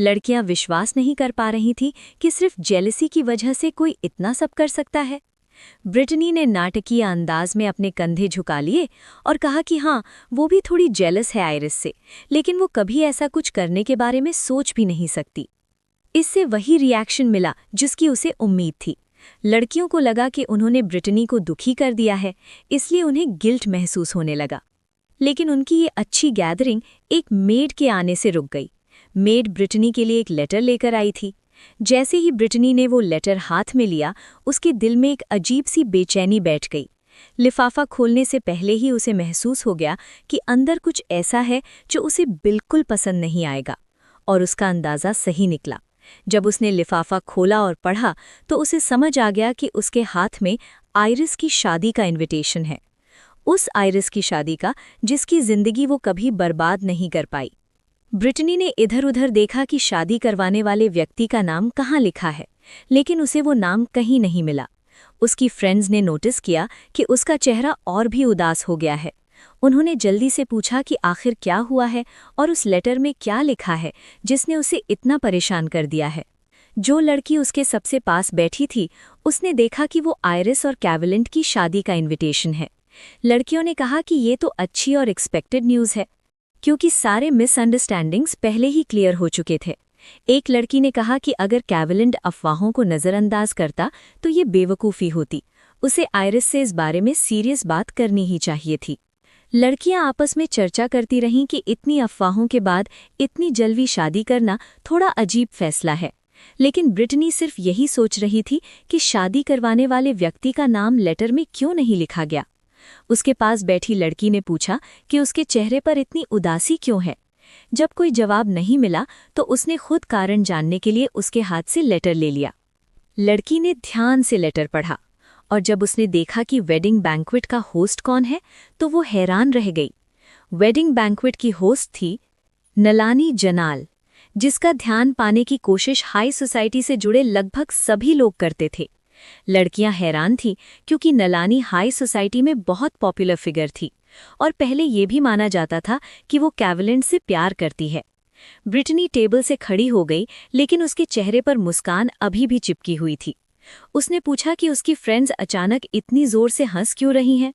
लड़कियां विश्वास नहीं कर पा रही थीं कि सिर्फ जेलसी की वजह से कोई इतना सब कर सकता है। ब्रिटनी ने नाटकीय अंदाज में अपने कंधे झुका लिए और कहा कि हाँ, वो भी थोड़ी जेलस है आयरिस से, लेकिन वो कभी ऐसा कुछ करने के बारे में सोच भी नहीं सकती। इससे वही रिएक्शन मिला जिसकी उसे उम्मीद थी। लड़कियों को लगा कि उन्होंने ब्रिटनी को दुखी कर दिया है, इसलिए उन्हें गिल्ट महसूस होने लगा। लेकिन उनकी ये अच्छी गैदरिंग एक मेड के आने से रुक गई। मेड ब्रिटनी के लिए एक लेटर लेकर आई थी। जैसे ही ब्रिटनी ने वो लेटर हाथ में लिया, उसके दिल में एक अजीब सी बेचैनी बैठ गई। लिफाफा खोलने से पहले ही उसे महसूस हो गया कि अंदर कुछ ऐसा है जो उसे बिल्कुल पसंद नहीं आएगा, और उसका अंदाज़ा सही निकला। जब उसने लिफाफा खोला और पढ़ा तो उसे समझ आ गया कि उसके हाथ में आयरिस की शादी का इनविटेशन है। उस आयरिस की शादी का जिसकी जिंदगी वो कभी बर्बाद नहीं कर पाई। ब्रिटनी ने इधर-उधर देखा कि शादी करवाने वाले व्यक्ति का नाम कहाँ लिखा है, लेकिन उसे वो नाम कहीं नहीं मिला। उसकी फ्रेंड्स ने नोटिस किया कि उसका चेहरा और भी उदास हो गया है। उन्होंने जल्दी से पूछा कि आखिर क्या हुआ है और उस लेटर में क्या लिखा है जिसने उसे इतना परेशान कर दिया है। जो लड़की उसके सबसे पास बैठी थी, उसने देखा कि वो आयरिस और कैवलेंट की शादी का इनविटेशन है। लड़कियों ने कहा कि ये तो अच्छी और एक्सपेक्टेड न्यूज़ है, क्योंकि सारे मिसअंडरस्टैंडिंग्स पहले ही क्लियर हो चुके थे। एक लड़की ने कहा कि अगर कैवलेंट अफवाहों को नज़रअंदाज करता तो ये बेवकूफ़ी होती, उसे आयरिस से इस बारे में सीरियस बात करनी ही चाहिए थी। लड़कियां आपस में चर्चा करती रहीं कि इतनी अफवाहों के बाद इतनी जल्दी शादी करना थोड़ा अजीब फैसला है, लेकिन ब्रिटनी सिर्फ यही सोच रही थी कि शादी करवाने वाले व्यक्ति का नाम लेटर में क्यों नहीं लिखा गया। उसके पास बैठी लड़की ने पूछा कि उसके चेहरे पर इतनी उदासी क्यों है। जब कोई जवाब नहीं मिला तो उसने खुद कारण जानने के लिए उसके हाथ से लेटर ले लिया। लड़की ने ध्यान से लेटर पढ़ा और जब उसने देखा कि वेडिंग बैंक्वेट का होस्ट कौन है तो वो हैरान रह गई। वेडिंग बैंक्वेट की होस्ट थी नलानी जनाल, जिसका ध्यान पाने की कोशिश हाई सोसाइटी से जुड़े लगभग सभी लोग करते थे। लड़कियां हैरान थीं क्योंकि नलानी हाई सोसाइटी में बहुत पॉपुलर फिगर थी और पहले ये भी माना जाता था कि वो कैवलेंट से प्यार करती है। ब्रिटनी टेबल से खड़ी हो गई, लेकिन उसके चेहरे पर मुस्कान अभी भी चिपकी हुई थी। उसने पूछा कि उसकी फ्रेंड्स अचानक इतनी जोर से हंस क्यों रही हैं।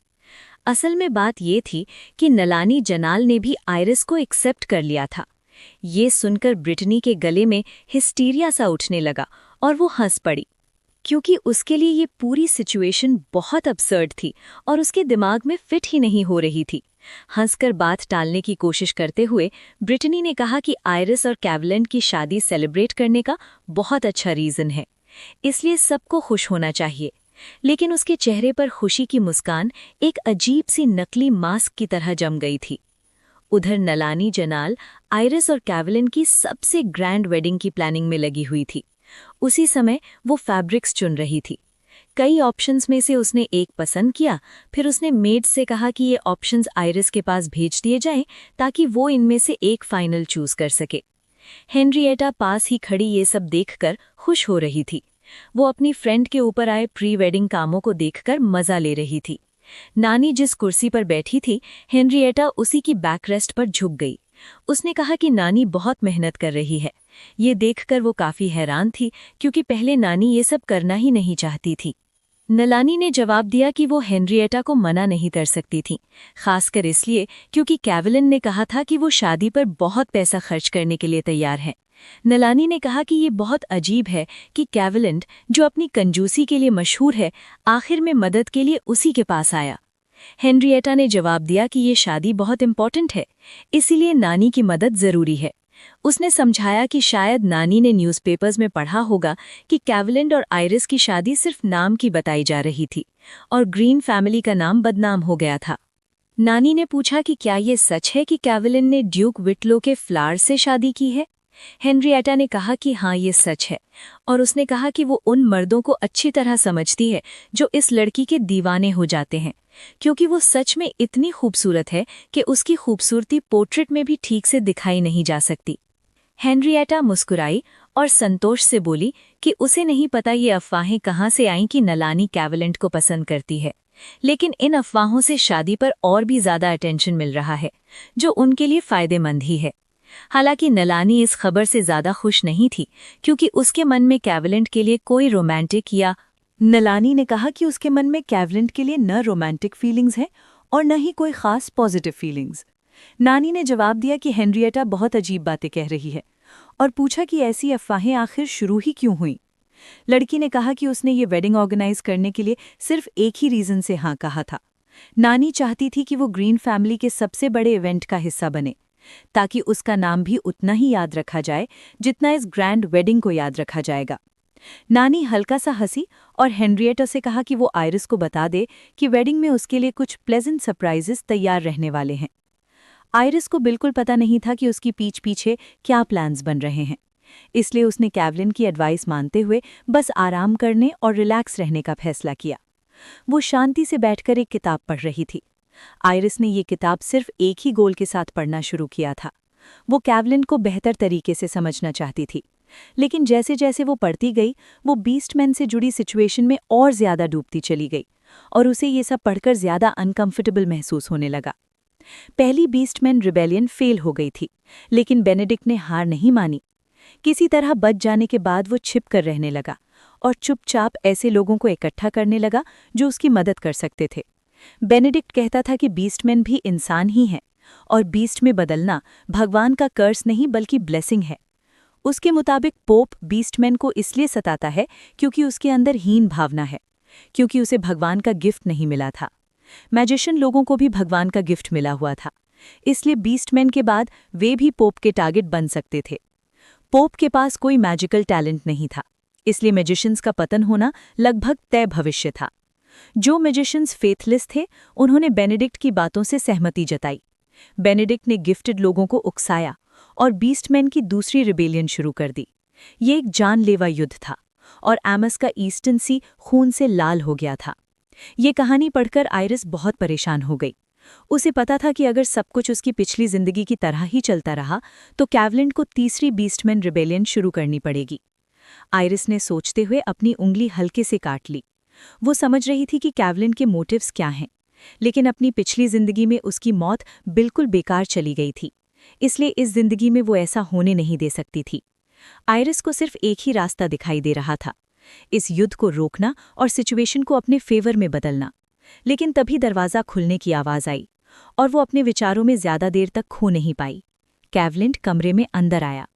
असल में बात ये थी कि नलानी जनाल ने भी आयरिस को एक्सेप्ट कर लिया था। ये सुनकर ब्रिटनी के गले में हिस्टीरिया सा उठने लगा और वो हंस पड़ी, क्योंकि उसके लिए ये पूरी सिचुएशन बहुत अब्सर्ड थी और उसके दिमाग में फिट ही नहीं हो रही थी। हंसकर बात टालने की कोशिश करते हुए ब्रिटनी ने कहा कि आयरिस और कैवलेंट की शादी सेलिब्रेट करने का बहुत अच्छा रीज़न है, इसलिए सबको खुश होना चाहिए। लेकिन उसके चेहरे पर खुशी की मुस्कान एक अजीब सी नकली मास्क की तरह जम गई थी। उधर नलानी जनाल आयरिस और कैवलेंट की सबसे ग्रैंड वेडिंग की प्लानिंग में लगी हुई थी। उसी समय वो फैब्रिक्स चुन रही थी। कई ऑप्शंस में से उसने एक पसंद किया, फिर उसने मेड से कहा कि ये ऑप्शंस आयरिस के पास भेज दिए जाएं ताकि वो इनमें से एक फाइनल चूज कर सके। हेनरिएटा पास ही खड़ी ये सब देखकर खुश हो रही थी। वो अपनी फ्रेंड के ऊपर आए प्री वेडिंग कामों को देखकर मजा ले रही थी। नानी जिस कुर्सी पर बैठी थी, हेनरिएटा उसी की बैकरेस्ट पर झुक गई, उसने कहा कि नानी बहुत मेहनत कर रही है। ये देखकर वो काफी हैरान थी, क्योंकि पहले नानी ये सब करना ही नहीं चाहती थी। नलानी ने जवाब दिया कि वो हेनरिएटा को मना नहीं कर सकती थी, खासकर इसलिए क्योंकि कैवलिन ने कहा था कि वो शादी पर बहुत पैसा खर्च करने के लिए तैयार है। नलानी ने कहा कि ये बहुत अजीब है कि कैवलिन, जो अपनी कंजूसी के लिए मशहूर है, आखिर में मदद के लिए उसी के पास आया। हेनरिएटा ने जवाब दिया कि ये शादी बहुत इम्पोर्टेंट है, इसीलिए नानी की मदद जरूरी है। उसने समझाया कि शायद नानी ने न्यूज़पेपर्स में पढ़ा होगा कि कैवलिन और आइरिस की शादी सिर्फ नाम की बताई जा रही थी और ग्रीन फैमिली का नाम बदनाम हो गया था। नानी ने पूछा कि क्या ये सच है कि कैवलिन ने ड्यूक विटलो के फ्लावर से शादी की है। हेनरिएटा ने कहा कि हाँ, ये सच है, और उसने कहा कि वो उन मर्दों को अच्छी तरह समझती है जो इस लड़की के दीवाने हो जाते हैं, क्योंकि वो सच में इतनी खूबसूरत है कि उसकी खूबसूरती पोर्ट्रेट में भी ठीक से दिखाई नहीं जा सकती। हेनरिएटा मुस्कुराई और संतोष से बोली कि उसे नहीं पता ये अफवाहें कहाँ से आईं कि नलानी कैवलिन को पसंद करती है, लेकिन इन अफवाहों से शादी पर और भी ज्यादा अटेंशन मिल रहा है, जो उनके लिए फायदेमंद ही है। हालांकि नलानी इस खबर से ज्यादा खुश नहीं थी, क्योंकि उसके मन में कैवलिन के लिए कोई रोमांटिक या नलानी ने कहा कि उसके मन में कैवलिन के लिए न रोमांटिक फीलिंग्स हैं और न ही कोई खास पॉजिटिव फीलिंग्स। नानी ने जवाब दिया कि हेनरिएटा बहुत अजीब बातें कह रही है और पूछा कि ऐसी अफवाहें आखिर शुरू ही क्यों हुई। लड़की ने कहा कि उसने ये वेडिंग ऑर्गेनाइज करने के लिए सिर्फ एक ही रीजन से हाँ कहा था। नानी चाहती थी कि वो ग्रीन फैमिली के सबसे बड़े इवेंट का हिस्सा बने, ताकि उसका नाम भी उतना ही याद रखा जाए जितना इस ग्रैंड वेडिंग को याद रखा जाएगा। नानी हल्का सा हंसी और हेनरिएटा से कहा कि वो आइरिस को बता दे कि वेडिंग में उसके लिए कुछ प्लेजेंट सरप्राइजेस तैयार रहने वाले हैं। आइरिस को बिल्कुल पता नहीं था कि उसकी पीछे क्या प्लान्स बन रहे हैं, इसलिए उसने कैवलिन की एडवाइस मानते हुए बस आराम करने और रिलैक्स रहने का फैसला किया। वो शांति से बैठकर एक किताब पढ़ रही थी। आइरिस ने ये किताब सिर्फ एक ही गोल के साथ पढ़ना शुरू किया था। वो कैवलिन को बेहतर तरीके से समझना चाहती थी, लेकिन जैसे जैसे वो पढ़ती गई, वो बीस्टमैन से जुड़ी सिचुएशन में और ज्यादा डूबती चली गई और उसे ये सब पढ़कर ज्यादा अनकंफर्टेबल महसूस होने लगा। पहली बीस्टमैन रिबेलियन फेल हो गई थी, लेकिन बेनेडिक्ट ने हार नहीं मानी। किसी तरह बच जाने के बाद वो छिप कर रहने लगा और चुपचाप ऐसे लोगों को इकट्ठा करने लगा जो उसकी मदद कर सकते थे। बेनेडिक्ट कहता था कि बीस्टमैन भी इंसान ही हैं और बीस्ट में बदलना भगवान का कर्स नहीं बल्कि ब्लेसिंग है। उसके मुताबिक पोप बीस्टमैन को इसलिए सताता है क्योंकि उसके अंदर हीन भावना है, क्योंकि उसे भगवान का गिफ्ट नहीं मिला था। मैजिशियन लोगों को भी भगवान का गिफ्ट मिला हुआ था, इसलिए बीस्टमैन के बाद वे भी पोप के टारगेट बन सकते थे। पोप के पास कोई मैजिकल टैलेंट नहीं था, इसलिए मैजिशियंस का पतन होना लगभग तय भविष्य था। जो मैजिशियंस फेथलेस थे, उन्होंने बेनेडिक्ट की बातों से सहमति जताई। बेनेडिक्ट ने गिफ्टेड लोगों को उकसाया और बीस्टमैन की दूसरी रिबेलियन शुरू कर दी। ये एक जानलेवा युद्ध था और एमस का ईस्टर्न सी खून से लाल हो गया था। ये कहानी पढ़कर आइरिस बहुत परेशान हो गई। उसे पता था कि अगर सब कुछ उसकी पिछली जिंदगी की तरह ही चलता रहा तो कैवलिन को तीसरी बीस्टमैन रिबेलियन शुरू करनी पड़ेगी। आइरिस ने सोचते हुए अपनी उंगली हल्के से काट ली। वो समझ रही थी कि कैवलिन के मोटिव्स क्या हैं, लेकिन अपनी पिछली जिंदगी में उसकी मौत बिल्कुल बेकार चली गई थी, इसलिए इस जिंदगी में वो ऐसा होने नहीं दे सकती थी। आइरिस को सिर्फ एक ही रास्ता दिखाई दे रहा था, इस युद्ध को रोकना और सिचुएशन को अपने फेवर में बदलना। लेकिन तभी दरवाज़ा खुलने की आवाज़ आई और वो अपने विचारों में ज्यादा देर तक खो नहीं पाई। कैवलिन कमरे में अंदर आया।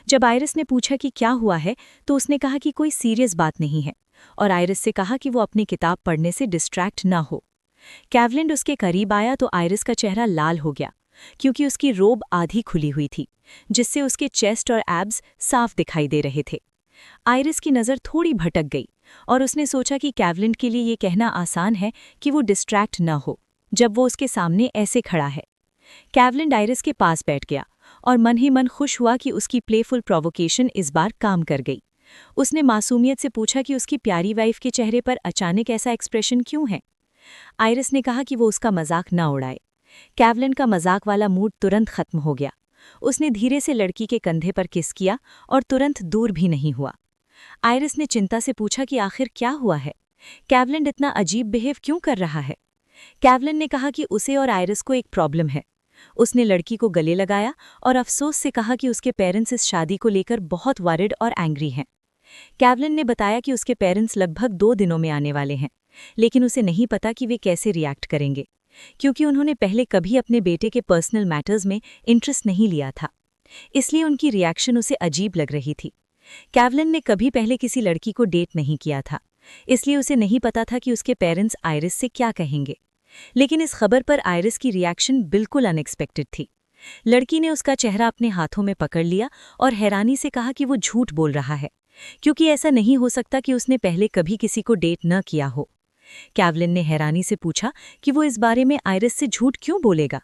जब आइरिस ने पूछा कि क्या हुआ है, तो उसने कहा कि कोई सीरियस बात नहीं है और आइरिस से कहा कि वो अपनी किताब पढ़ने से डिस्ट्रैक्ट ना हो। कैवलिन उसके करीब आया तो आइरिस का चेहरा लाल हो गया, क्योंकि उसकी रोब आधी खुली हुई थी, जिससे उसके चेस्ट और एब्स साफ दिखाई दे रहे थे। आइरिस की नज़र थोड़ी भटक गई और उसने सोचा कि कैवलिन के लिए ये कहना आसान है कि वो डिस्ट्रैक्ट न हो जब वो उसके सामने ऐसे खड़ा है। कैवलिन आइरिस के पास बैठ गया और मन ही मन खुश हुआ कि उसकी प्लेफुल प्रोवोकेशन इस बार काम कर गई। उसने मासूमियत से पूछा कि उसकी प्यारी वाइफ के चेहरे पर अचानक ऐसा एक्सप्रेशन क्यों है। आइरिस ने कहा कि वो उसका मजाक ना उड़ाए। कैवलिन का मजाक वाला मूड तुरंत खत्म हो गया। उसने धीरे से लड़की के कंधे पर किस किया और तुरंत दूर भी नहीं हुआ। आइरिस ने चिंता से पूछा कि आखिर क्या हुआ है, कैवलिन इतना अजीब बिहेव क्यों कर रहा है। कैवलिन ने कहा कि उसे और आइरिस को एक प्रॉब्लम है। उसने लड़की को गले लगाया और अफसोस से कहा कि उसके पेरेंट्स इस शादी को लेकर बहुत वरिड और एंग्री हैं। कैवलिन ने बताया कि उसके पेरेंट्स लगभग 2 दिनों में आने वाले हैं, लेकिन उसे नहीं पता कि वे कैसे रिएक्ट करेंगे, क्योंकि उन्होंने पहले कभी अपने बेटे के पर्सनल मैटर्स में इंटरेस्ट नहीं लिया था। इसलिए उनकी रिएक्शन उसे अजीब लग रही थी। कैवलिन ने कभी पहले किसी लड़की को डेट नहीं किया था, इसलिए उसे नहीं पता था कि उसके पेरेंट्स आयरिस से क्या कहेंगे। लेकिन इस खबर पर आयरिस की रिएक्शन बिल्कुल अनएक्सपेक्टेड थी। लड़की ने उसका चेहरा अपने हाथों में पकड़ लिया और हैरानी से कहा कि वो झूठ बोल रहा है, क्योंकि ऐसा नहीं हो सकता कि उसने पहले कभी किसी को डेट न किया हो। कैवलिन ने हैरानी से पूछा कि वो इस बारे में आयरिस से झूठ क्यों बोलेगा।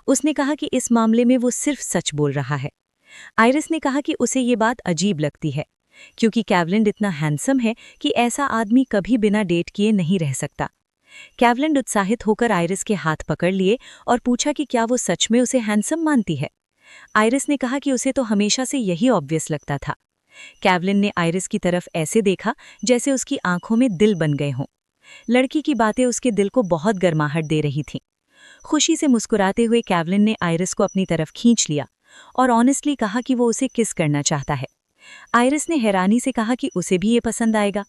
उसने कहा कि इस मामले में वो सिर्फ सच बोल रहा है। आयरिस ने कहा कि उसे ये बात अजीब लगती है, क्योंकि कैवलिन इतना हैंडसम है कि ऐसा आदमी कभी बिना डेट किए नहीं रह सकता। कैवलिन उत्साहित होकर आयरिस के हाथ पकड़ लिए और पूछा कि क्या वो सच में उसे हैंडसम मानती है। आयरिस ने कहा कि उसे तो हमेशा से यही ऑब्वियस लगता था। कैवलिन ने आयरिस की तरफ ऐसे देखा जैसे उसकी आंखों में दिल बन गए हों। लड़की की बातें उसके दिल को बहुत गर्माहट दे रही थीं। खुशी से मुस्कुराते हुए कैवलिन ने आयरिस को अपनी तरफ खींच लिया और ऑनेस्टली कहा कि वो उसे किस करना चाहता है। आयरिस ने हैरानी से कहा कि उसे भी ये पसंद आएगा।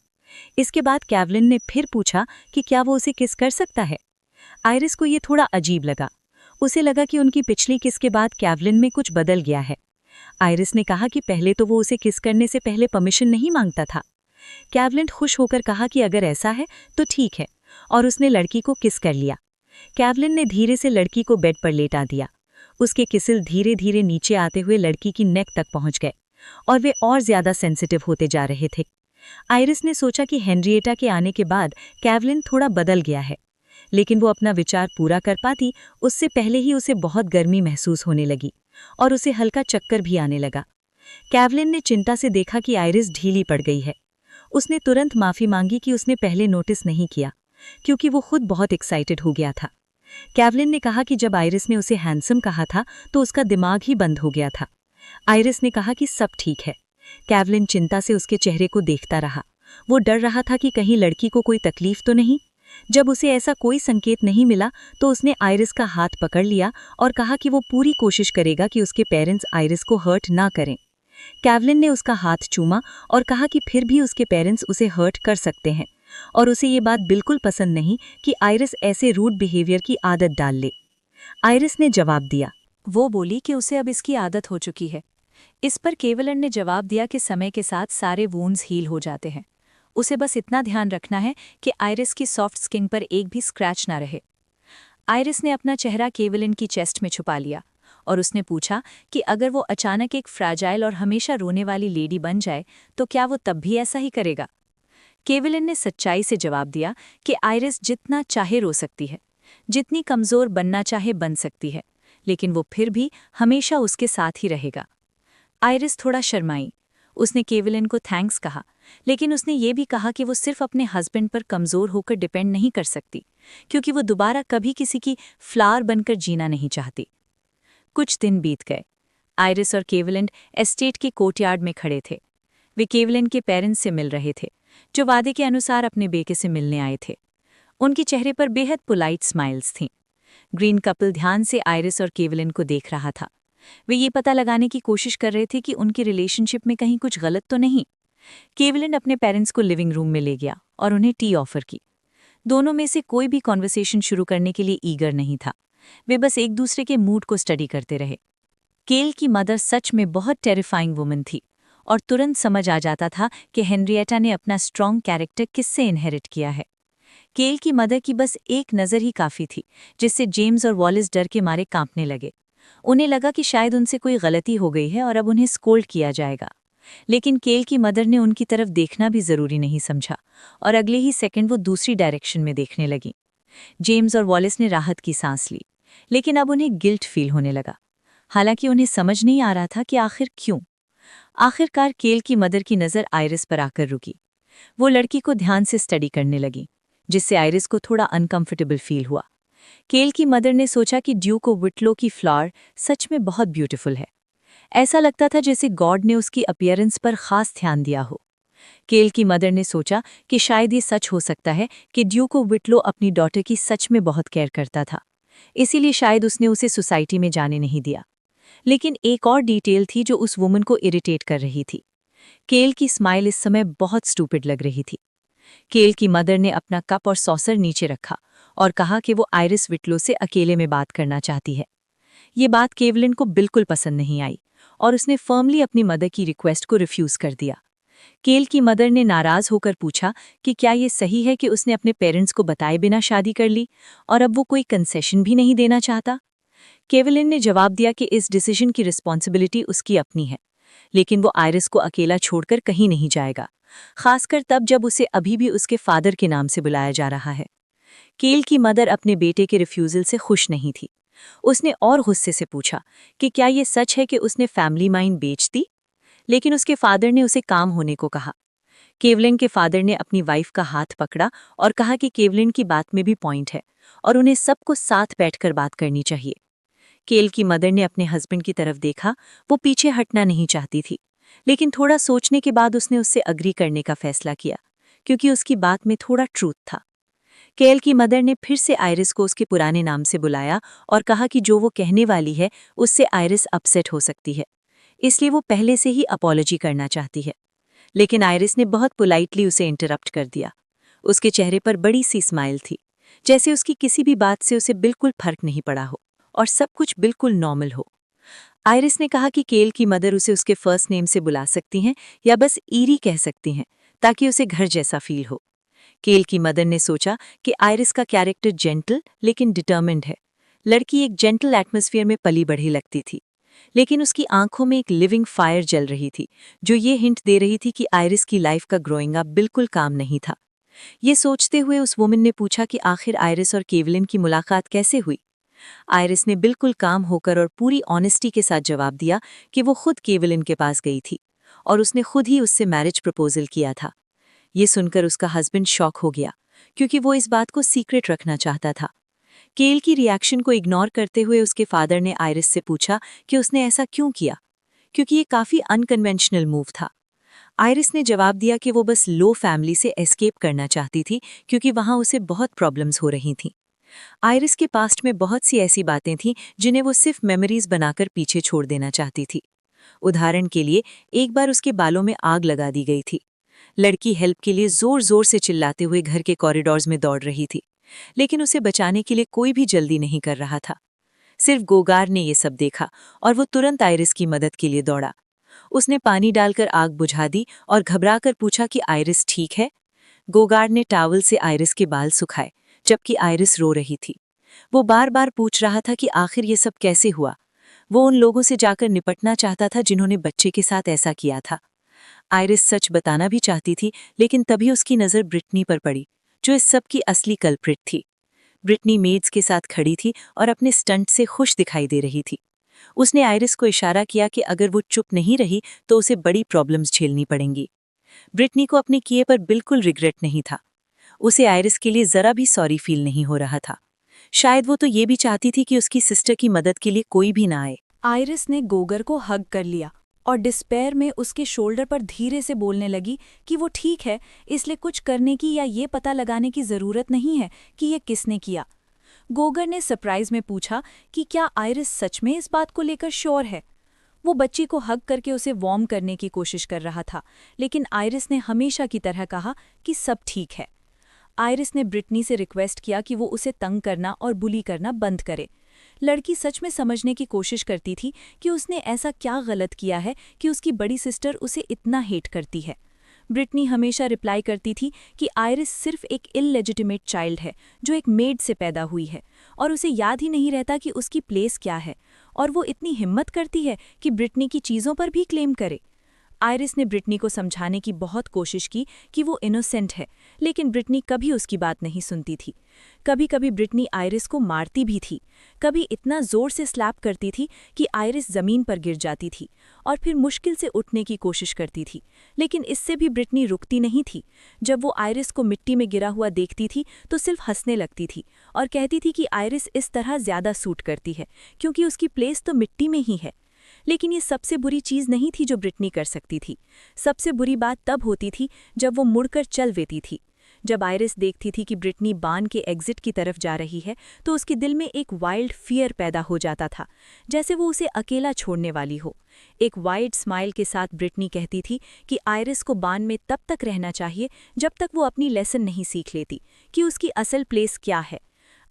इसके बाद कैवलिन ने फिर पूछा कि क्या वो उसे किस कर सकता है। आयरिस को ये थोड़ा अजीब लगा। उसे लगा कि उनकी पिछली किस के बाद कैवलिन में कुछ बदल गया है। आयरिस ने कहा कि पहले तो वो उसे किस करने से पहले परमिशन नहीं मांगता था। कैवलिन खुश होकर कहा कि अगर ऐसा है तो ठीक है, और उसने लड़की को किस कर लिया। कैवलिन ने धीरे से लड़की को बेड पर लेटा दिया। उसके किसिल धीरे धीरे नीचे आते हुए लड़की की नेक तक पहुंच गए और वे और ज्यादा सेंसिटिव होते जा रहे थे। आयरिस ने सोचा कि हेनरिएटा के आने के बाद कैवलिन थोड़ा बदल गया है, लेकिन वो अपना विचार पूरा कर पाती उससे पहले ही उसे बहुत गर्मी महसूस होने लगी और उसे हल्का चक्कर भी आने लगा। कैवलिन ने चिंता से देखा कि आयरिस ढीली पड़ गई है। उसने तुरंत माफी मांगी कि उसने पहले नोटिस नहीं किया, क्योंकि वो खुद बहुत एक्साइटेड हो गया था। कैवलिन ने कहा कि जब आयरिस ने उसे हैंडसम कहा था तो उसका दिमाग ही बंद हो गया था। आयरिस ने कहा कि सब ठीक है। कैवलिन चिंता से उसके चेहरे को देखता रहा। वो डर रहा था कि कहीं लड़की को कोई तकलीफ तो नहीं। जब उसे ऐसा कोई संकेत नहीं मिला तो उसने आयरिस का हाथ पकड़ लिया और कहा कि वो पूरी कोशिश करेगा कि उसके पेरेंट्स आयरिस को हर्ट ना करें। कैवलिन ने उसका हाथ चूमा और कहा कि फिर भी उसके पेरेंट्स उसे हर्ट कर सकते हैं और उसे ये बात बिल्कुल पसंद नहीं कि आयरिस ऐसे रूड बिहेवियर की आदत डाल ले। आयरिस ने जवाब दिया। वो बोली कि उसे अब इसकी आदत हो चुकी है। इस पर कैवलिन ने जवाब दिया कि समय के साथ सारे वूंड्स हील हो जाते हैं। उसे बस इतना ध्यान रखना है कि आयरिस की सॉफ्ट स्किन पर एक भी स्क्रैच ना रहे। आयरिस ने अपना चेहरा कैवलिन की चेस्ट में छुपा लिया और उसने पूछा कि अगर वो अचानक एक फ्रैजाइल और हमेशा रोने वाली लेडी बन जाए तो क्या वो तब भी ऐसा ही करेगा। कैवलिन ने सच्चाई से जवाब दिया कि आयरिस जितना चाहे रो सकती है, जितनी कमज़ोर बनना चाहे बन सकती है, लेकिन वो फिर भी हमेशा उसके साथ ही रहेगा। आयरिस थोड़ा शर्माई। उसने कैवलिन को थैंक्स कहा, लेकिन उसने ये भी कहा कि वो सिर्फ अपने हस्बैंड पर कमज़ोर होकर डिपेंड नहीं कर सकती, क्योंकि वो दोबारा कभी किसी की फ्लावर बनकर जीना नहीं चाहती। कुछ दिन बीत गए। आयरिस और कैवलिन एस्टेट के कोर्टयार्ड में खड़े थे। वे कैवलिन के पेरेंट्स से मिल रहे थे, जो वादे के अनुसार अपने बेटे से मिलने आए थे। उनके चेहरे पर बेहद पोलाइट स्माइल्स थीं। ग्रीन कपल ध्यान से आयरिस और कैवलिन को देख रहा था। वे ये पता लगाने की कोशिश कर रहे थे कि उनकी रिलेशनशिप में कहीं कुछ गलत तो नहीं। कैवलिन अपने पेरेंट्स को लिविंग रूम में ले गया और उन्हें टी ऑफर की। दोनों में से कोई भी कॉन्वर्सेशन शुरू करने के लिए ईगर नहीं था। वे बस एक दूसरे के मूड को स्टडी करते रहे। केल की मदर सच में बहुत टेरिफाइंग वुमन थी और तुरंत समझ आ जाता था कि हेनरिएटा ने अपना स्ट्रॉन्ग कैरेक्टर किससे इनहेरिट किया है। केल की मदर की बस एक नज़र ही काफ़ी थी, जिससे जेम्स और वॉलिस डर के मारे कांपने लगे। उन्हें लगा कि शायद उनसे कोई गलती हो गई है और अब उन्हें स्कोल्ड किया जाएगा। लेकिन केल की मदर ने उनकी तरफ देखना भी ज़रूरी नहीं समझा और अगले ही सेकंड वो दूसरी डायरेक्शन में देखने लगी। जेम्स और वॉलिस ने राहत की सांस ली, लेकिन अब उन्हें गिल्ट फील होने लगा। हालांकि उन्हें समझ नहीं आ रहा था कि आखिर क्यों। आखिरकार केल की मदर की नज़र आयरिस पर आकर रुकी। वो लड़की को ध्यान से स्टडी करने लगी, जिससे आयरिस को थोड़ा अनकंफर्टेबल फील हुआ। केल की मदर ने सोचा कि ड्यूको विटलो की फ्लावर सच में बहुत ब्यूटीफुल है। ऐसा लगता था जैसे गॉड ने उसकी अपीयरेंस पर खास ध्यान दिया हो। केल की मदर ने सोचा कि शायद ये सच हो सकता है कि ड्यूको विटलो अपनी डॉटर की सच में बहुत केयर करता था, इसीलिए शायद उसने उसे सोसाइटी में जाने नहीं दिया। लेकिन एक और डिटेल थी जो उस वुमन को इरिटेट कर रही थी। केल की स्माइल इस समय बहुत स्टूपिड लग रही थी। केल की मदर ने अपना कप और सॉसर नीचे रखा और कहा कि वो आयरिस विटलो से अकेले में बात करना चाहती है। ये बात केवलिन को बिल्कुल पसंद नहीं आई और उसने फर्मली अपनी मदर की रिक्वेस्ट को रिफ्यूज कर दिया। केल की मदर ने नाराज होकर पूछा कि क्या ये सही है कि उसने अपने पेरेंट्स को बताए बिना शादी कर ली और अब वो कोई कंसेशन भी नहीं देना चाहता। केवलिन ने जवाब दिया कि इस डिसीजन की रिस्पॉन्सिबिलिटी उसकी अपनी है, लेकिन वो आयरिस को अकेला छोड़कर कहीं नहीं जाएगा, खासकर तब जब उसे अभी भी उसके फादर के नाम से बुलाया जा रहा है। केल की मदर अपने बेटे के रिफ्यूजल से खुश नहीं थी। उसने और गुस्से से पूछा कि क्या ये सच है कि उसने फैमिली माइन बेच दी, लेकिन उसके फादर ने उसे काम होने को कहा। केवलिन के फादर ने अपनी वाइफ का हाथ पकड़ा और कहा कि केवलिन की बात में भी पॉइंट है और उन्हें सबको साथ बैठकर बात करनी चाहिए। केल की मदर ने अपने हस्बैंड की तरफ देखा। वो पीछे हटना नहीं चाहती थी, लेकिन थोड़ा सोचने के बाद उसने उससे अग्री करने का फैसला किया, क्योंकि उसकी बात में थोड़ा ट्रूथ था। केल की मदर ने फिर से आयरिस को उसके पुराने नाम से बुलाया और कहा कि जो वो कहने वाली है उससे आयरिस अपसेट हो सकती है, इसलिए वो पहले से ही अपॉलॉजी करना चाहती है। लेकिन आयरिस ने बहुत पोलाइटली उसे इंटरप्ट कर दिया। उसके चेहरे पर बड़ी सी स्माइल थी, जैसे उसकी किसी भी बात से उसे बिल्कुल फर्क नहीं पड़ा हो और सब कुछ बिल्कुल नॉर्मल हो। आयरिस ने कहा कि केल की मदर उसे उसके फर्स्ट नेम से बुला सकती हैं या बस ईरी कह सकती हैं, ताकि उसे घर जैसा फील हो। केल की मदर ने सोचा कि आयरिस का कैरेक्टर जेंटल लेकिन डिटर्मिन्ड है। लड़की एक जेंटल एटमॉस्फेयर में पली बढ़ी लगती थी, लेकिन उसकी आंखों में एक लिविंग फायर जल रही थी, जो ये हिंट दे रही थी कि आयरिस की लाइफ का ग्रोइंग अप बिल्कुल काम नहीं था। ये सोचते हुए उस वुमन ने पूछा कि आखिर आयरिस और केवलिन की मुलाकात कैसे हुई। आयरिस ने बिल्कुल काम होकर और पूरी ऑनेस्टी के साथ जवाब दिया कि वो खुद केवलिन के पास गई थी और उसने खुद ही उससे मैरिज प्रपोजल किया था। ये सुनकर उसका हस्बैंड शॉक हो गया, क्योंकि वो इस बात को सीक्रेट रखना चाहता था। केल की रिएक्शन को इग्नोर करते हुए उसके फादर ने आयरिस से पूछा कि उसने ऐसा क्यों किया, क्योंकि ये काफी अनकन्वेंशनल मूव था। आयरिस ने जवाब दिया कि वो बस लो फैमिली से एस्केप करना चाहती थी, क्योंकि वहां उसे बहुत प्रॉब्लम्स हो रही थीं। आयरिस के पास्ट में बहुत सी ऐसी बातें थीं जिन्हें वो सिर्फ मेमोरीज बनाकर पीछे छोड़ देना चाहती थी। उदाहरण के लिए, एक बार उसके बालों में आग लगा दी गई थी। लड़की हेल्प के लिए जोर जोर से चिल्लाते हुए घर के कॉरिडोर्स में दौड़ रही थी, लेकिन उसे बचाने के लिए कोई भी जल्दी नहीं कर रहा था। सिर्फ गोगार ने ये सब देखा और वो तुरंत आयरिस की मदद के लिए दौड़ा। उसने पानी डालकर आग बुझा दी और घबराकर पूछा कि आयरिस ठीक है। गोगार ने टावल से आयरिस के बाल सुखाए, जबकि आयरिस रो रही थी। वो बार बार पूछ रहा था कि आखिर ये सब कैसे हुआ। वो उन लोगों से जाकर निपटना चाहता था जिन्होंने बच्चे के साथ ऐसा किया था। आयरिस सच बताना भी चाहती थी, लेकिन तभी उसकी नज़र ब्रिटनी पर पड़ी, जो इस सब की असली कल्प्रिट थी। ब्रिटनी मेड्स के साथ खड़ी थी और अपने स्टंट से खुश दिखाई दे रही थी। उसने आयरिस को इशारा किया कि अगर वो चुप नहीं रही तो उसे बड़ी प्रॉब्लम्स झेलनी पड़ेंगी। ब्रिटनी को अपने किए पर बिल्कुल रिग्रेट नहीं था। उसे आयरिस के लिए जरा भी सॉरी फील नहीं हो रहा था। शायद वो तो ये भी चाहती थी कि उसकी सिस्टर की मदद के लिए कोई भी ना आए। आयरिस ने गोगर को हग कर लिया और डिस्पेयर में उसके शोल्डर पर धीरे से बोलने लगी कि वो ठीक है, इसलिए कुछ करने की या ये पता लगाने की ज़रूरत नहीं है कि ये किसने किया। गोगर ने सरप्राइज में पूछा कि क्या आयरिस सच में इस बात को लेकर श्योर है। वो बच्ची को हग करके उसे वार्म करने की कोशिश कर रहा था, लेकिन आयरिस ने हमेशा की तरह कहा कि सब ठीक है। आयरिस ने ब्रिटनी से रिक्वेस्ट किया कि वो उसे तंग करना और बुली करना बंद करे। लड़की सच में समझने की कोशिश करती थी कि उसने ऐसा क्या गलत किया है कि उसकी बड़ी सिस्टर उसे इतना हेट करती है। ब्रिटनी हमेशा रिप्लाई करती थी कि आयरिस सिर्फ एक इललेजिटिमेट चाइल्ड है जो एक मेड से पैदा हुई है और उसे याद ही नहीं रहता कि उसकी प्लेस क्या है, और वो इतनी हिम्मत करती है कि ब्रिटनी की चीज़ों पर भी क्लेम करे। आयरिस ने ब्रिटनी को समझाने की बहुत कोशिश की कि वो इनोसेंट है, लेकिन ब्रिटनी कभी उसकी बात नहीं सुनती थी। कभी कभी ब्रिटनी आयरिस को मारती भी थी, कभी इतना जोर से स्लैप करती थी कि आयरिस जमीन पर गिर जाती थी और फिर मुश्किल से उठने की कोशिश करती थी, लेकिन इससे भी ब्रिटनी रुकती नहीं थी। जब वो आयरिस को मिट्टी में गिरा हुआ देखती थी तो सिर्फ हंसने लगती थी और कहती थी कि आयरिस इस तरह ज्यादा सूट करती है क्योंकि उसकी प्लेस तो मिट्टी में ही है। लेकिन ये सबसे बुरी चीज़ नहीं थी जो ब्रिटनी कर सकती थी। सबसे बुरी बात तब होती थी जब वो मुड़कर चल देती थी। जब आयरिस देखती थी कि ब्रिटनी बान के एग्जिट की तरफ जा रही है तो उसके दिल में एक वाइल्ड फियर पैदा हो जाता था, जैसे वो उसे अकेला छोड़ने वाली हो। एक वाइड स्माइल के साथ ब्रिटनी कहती थी कि आयरिस को बान में तब तक रहना चाहिए जब तक वो अपनी लेसन नहीं सीख लेती कि उसकी असल प्लेस क्या है।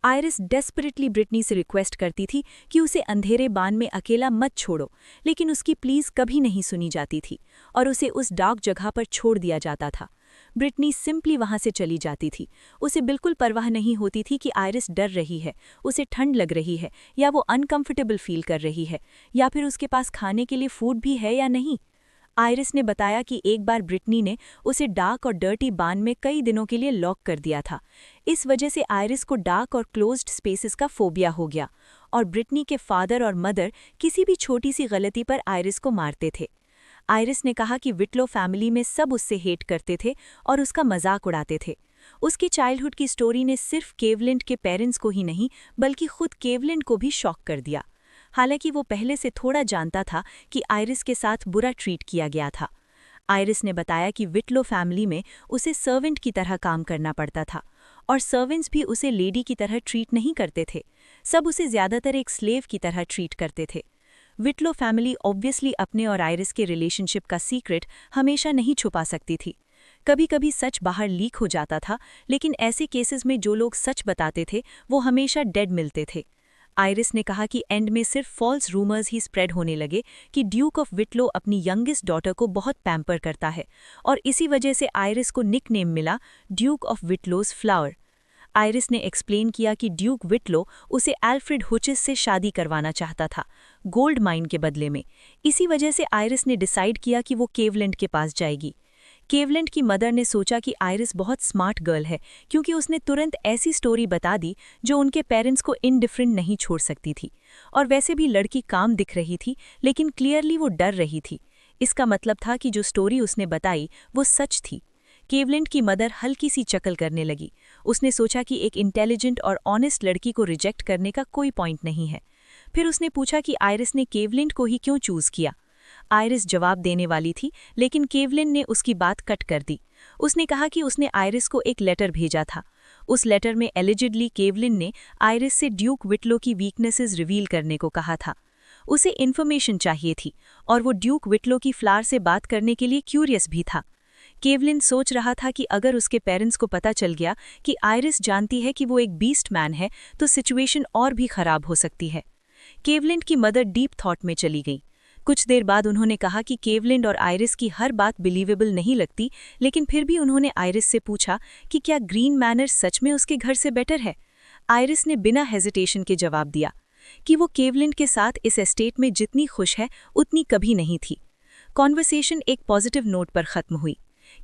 आयरिस डेस्परेटली ब्रिटनी से रिक्वेस्ट करती थी कि उसे अंधेरे बान में अकेला मत छोड़ो, लेकिन उसकी प्लीज कभी नहीं सुनी जाती थी और उसे उस डार्क जगह पर छोड़ दिया जाता था। ब्रिटनी सिंपली वहां से चली जाती थी। उसे बिल्कुल परवाह नहीं होती थी कि आयरिस डर रही है, उसे ठंड लग रही है, या वो अनकंफर्टेबल फील कर रही है, या फिर उसके पास खाने के लिए फूड भी है या नहीं। आयरिस ने बताया कि एक बार ब्रिटनी ने उसे डार्क और डर्टी बान में कई दिनों के लिए लॉक कर दिया था। इस वजह से आयरिस को डार्क और क्लोज्ड स्पेसेस का फोबिया हो गया और ब्रिटनी के फादर और मदर किसी भी छोटी सी गलती पर आयरिस को मारते थे। आयरिस ने कहा कि विटलो फैमिली में सब उससे हेट करते थे और उसका मजाक उड़ाते थे। उसकी चाइल्डहुड की स्टोरी ने सिर्फ केवलिंड के पेरेंट्स को ही नहीं बल्कि खुद केवलिंड को भी शॉक कर दिया। हालांकि वो पहले से थोड़ा जानता था कि आयरिस के साथ बुरा ट्रीट किया गया था। आयरिस ने बताया कि विटलो फैमिली में उसे सर्वेंट की तरह काम करना पड़ता था और सर्वेंट्स भी उसे लेडी की तरह ट्रीट नहीं करते थे, सब उसे ज्यादातर एक स्लेव की तरह ट्रीट करते थे। विटलो फैमिली ऑब्वियसली अपने और आयरिस के रिलेशनशिप का सीक्रेट हमेशा नहीं छुपा सकती थी। कभी कभी सच बाहर लीक हो जाता था, लेकिन ऐसे केसेस में जो लोग सच बताते थे वो हमेशा डेड मिलते थे। आयरिस ने कहा कि एंड में सिर्फ फॉल्स रूमर्स ही स्प्रेड होने लगे कि ड्यूक ऑफ विटलो अपनी यंगेस्ट डॉटर को बहुत पैम्पर करता है और इसी वजह से आयरिस को निकनेम मिला ड्यूक ऑफ विटलोज फ्लावर। आयरिस ने एक्सप्लेन किया कि ड्यूक विटलो उसे एल्फ्रेड हुचिस से शादी करवाना चाहता था, गोल्ड माइन के बदले में। इसी वजह से आयरिस ने डिसाइड किया कि वो केवलिंड के पास जाएगी। केवलिंड की मदर ने सोचा कि आयरिस बहुत स्मार्ट गर्ल है, क्योंकि उसने तुरंत ऐसी स्टोरी बता दी जो उनके पेरेंट्स को इनडिफरेंट नहीं छोड़ सकती थी। और वैसे भी लड़की काम दिख रही थी, लेकिन क्लियरली वो डर रही थी। इसका मतलब था कि जो स्टोरी उसने बताई वो सच थी। केवलिंड की मदर हल्की सी चकल करने लगी। उसने सोचा कि एक इंटेलिजेंट और ऑनेस्ट लड़की को रिजेक्ट करने का कोई पॉइंट नहीं है। फिर उसने पूछा कि आयरिस ने केवलिंड को ही क्यों चूज किया। आयरिस जवाब देने वाली थी, लेकिन केवलिन ने उसकी बात कट कर दी। उसने कहा कि उसने आयरिस को एक लेटर भेजा था। उस लेटर में एलिजिडली केवलिन ने आयरिस से ड्यूक विटलो की वीकनेसेस रिवील करने को कहा था। उसे इन्फॉर्मेशन चाहिए थी और वो ड्यूक विटलो की फ्लावर से बात करने के लिए क्यूरियस भी था। केवलिन सोच रहा था कि अगर उसके पेरेंट्स को पता चल गया कि आयरिस जानती है कि वो एक बीस्ट मैन है तो सिचुएशन और भी खराब हो सकती है। केवलिन की मदर डीप थॉट में चली गई। कुछ देर बाद उन्होंने कहा कि केवलिंड और आयरिस की हर बात बिलीवेबल नहीं लगती, लेकिन फिर भी उन्होंने आयरिस से पूछा कि क्या ग्रीन मैनर सच में उसके घर से बेटर है। आयरिस ने बिना हेजिटेशन के जवाब दिया कि वो केवलिंड के साथ इस एस्टेट में जितनी खुश है उतनी कभी नहीं थी। कॉन्वर्सेशन एक पॉजिटिव नोट पर खत्म हुई।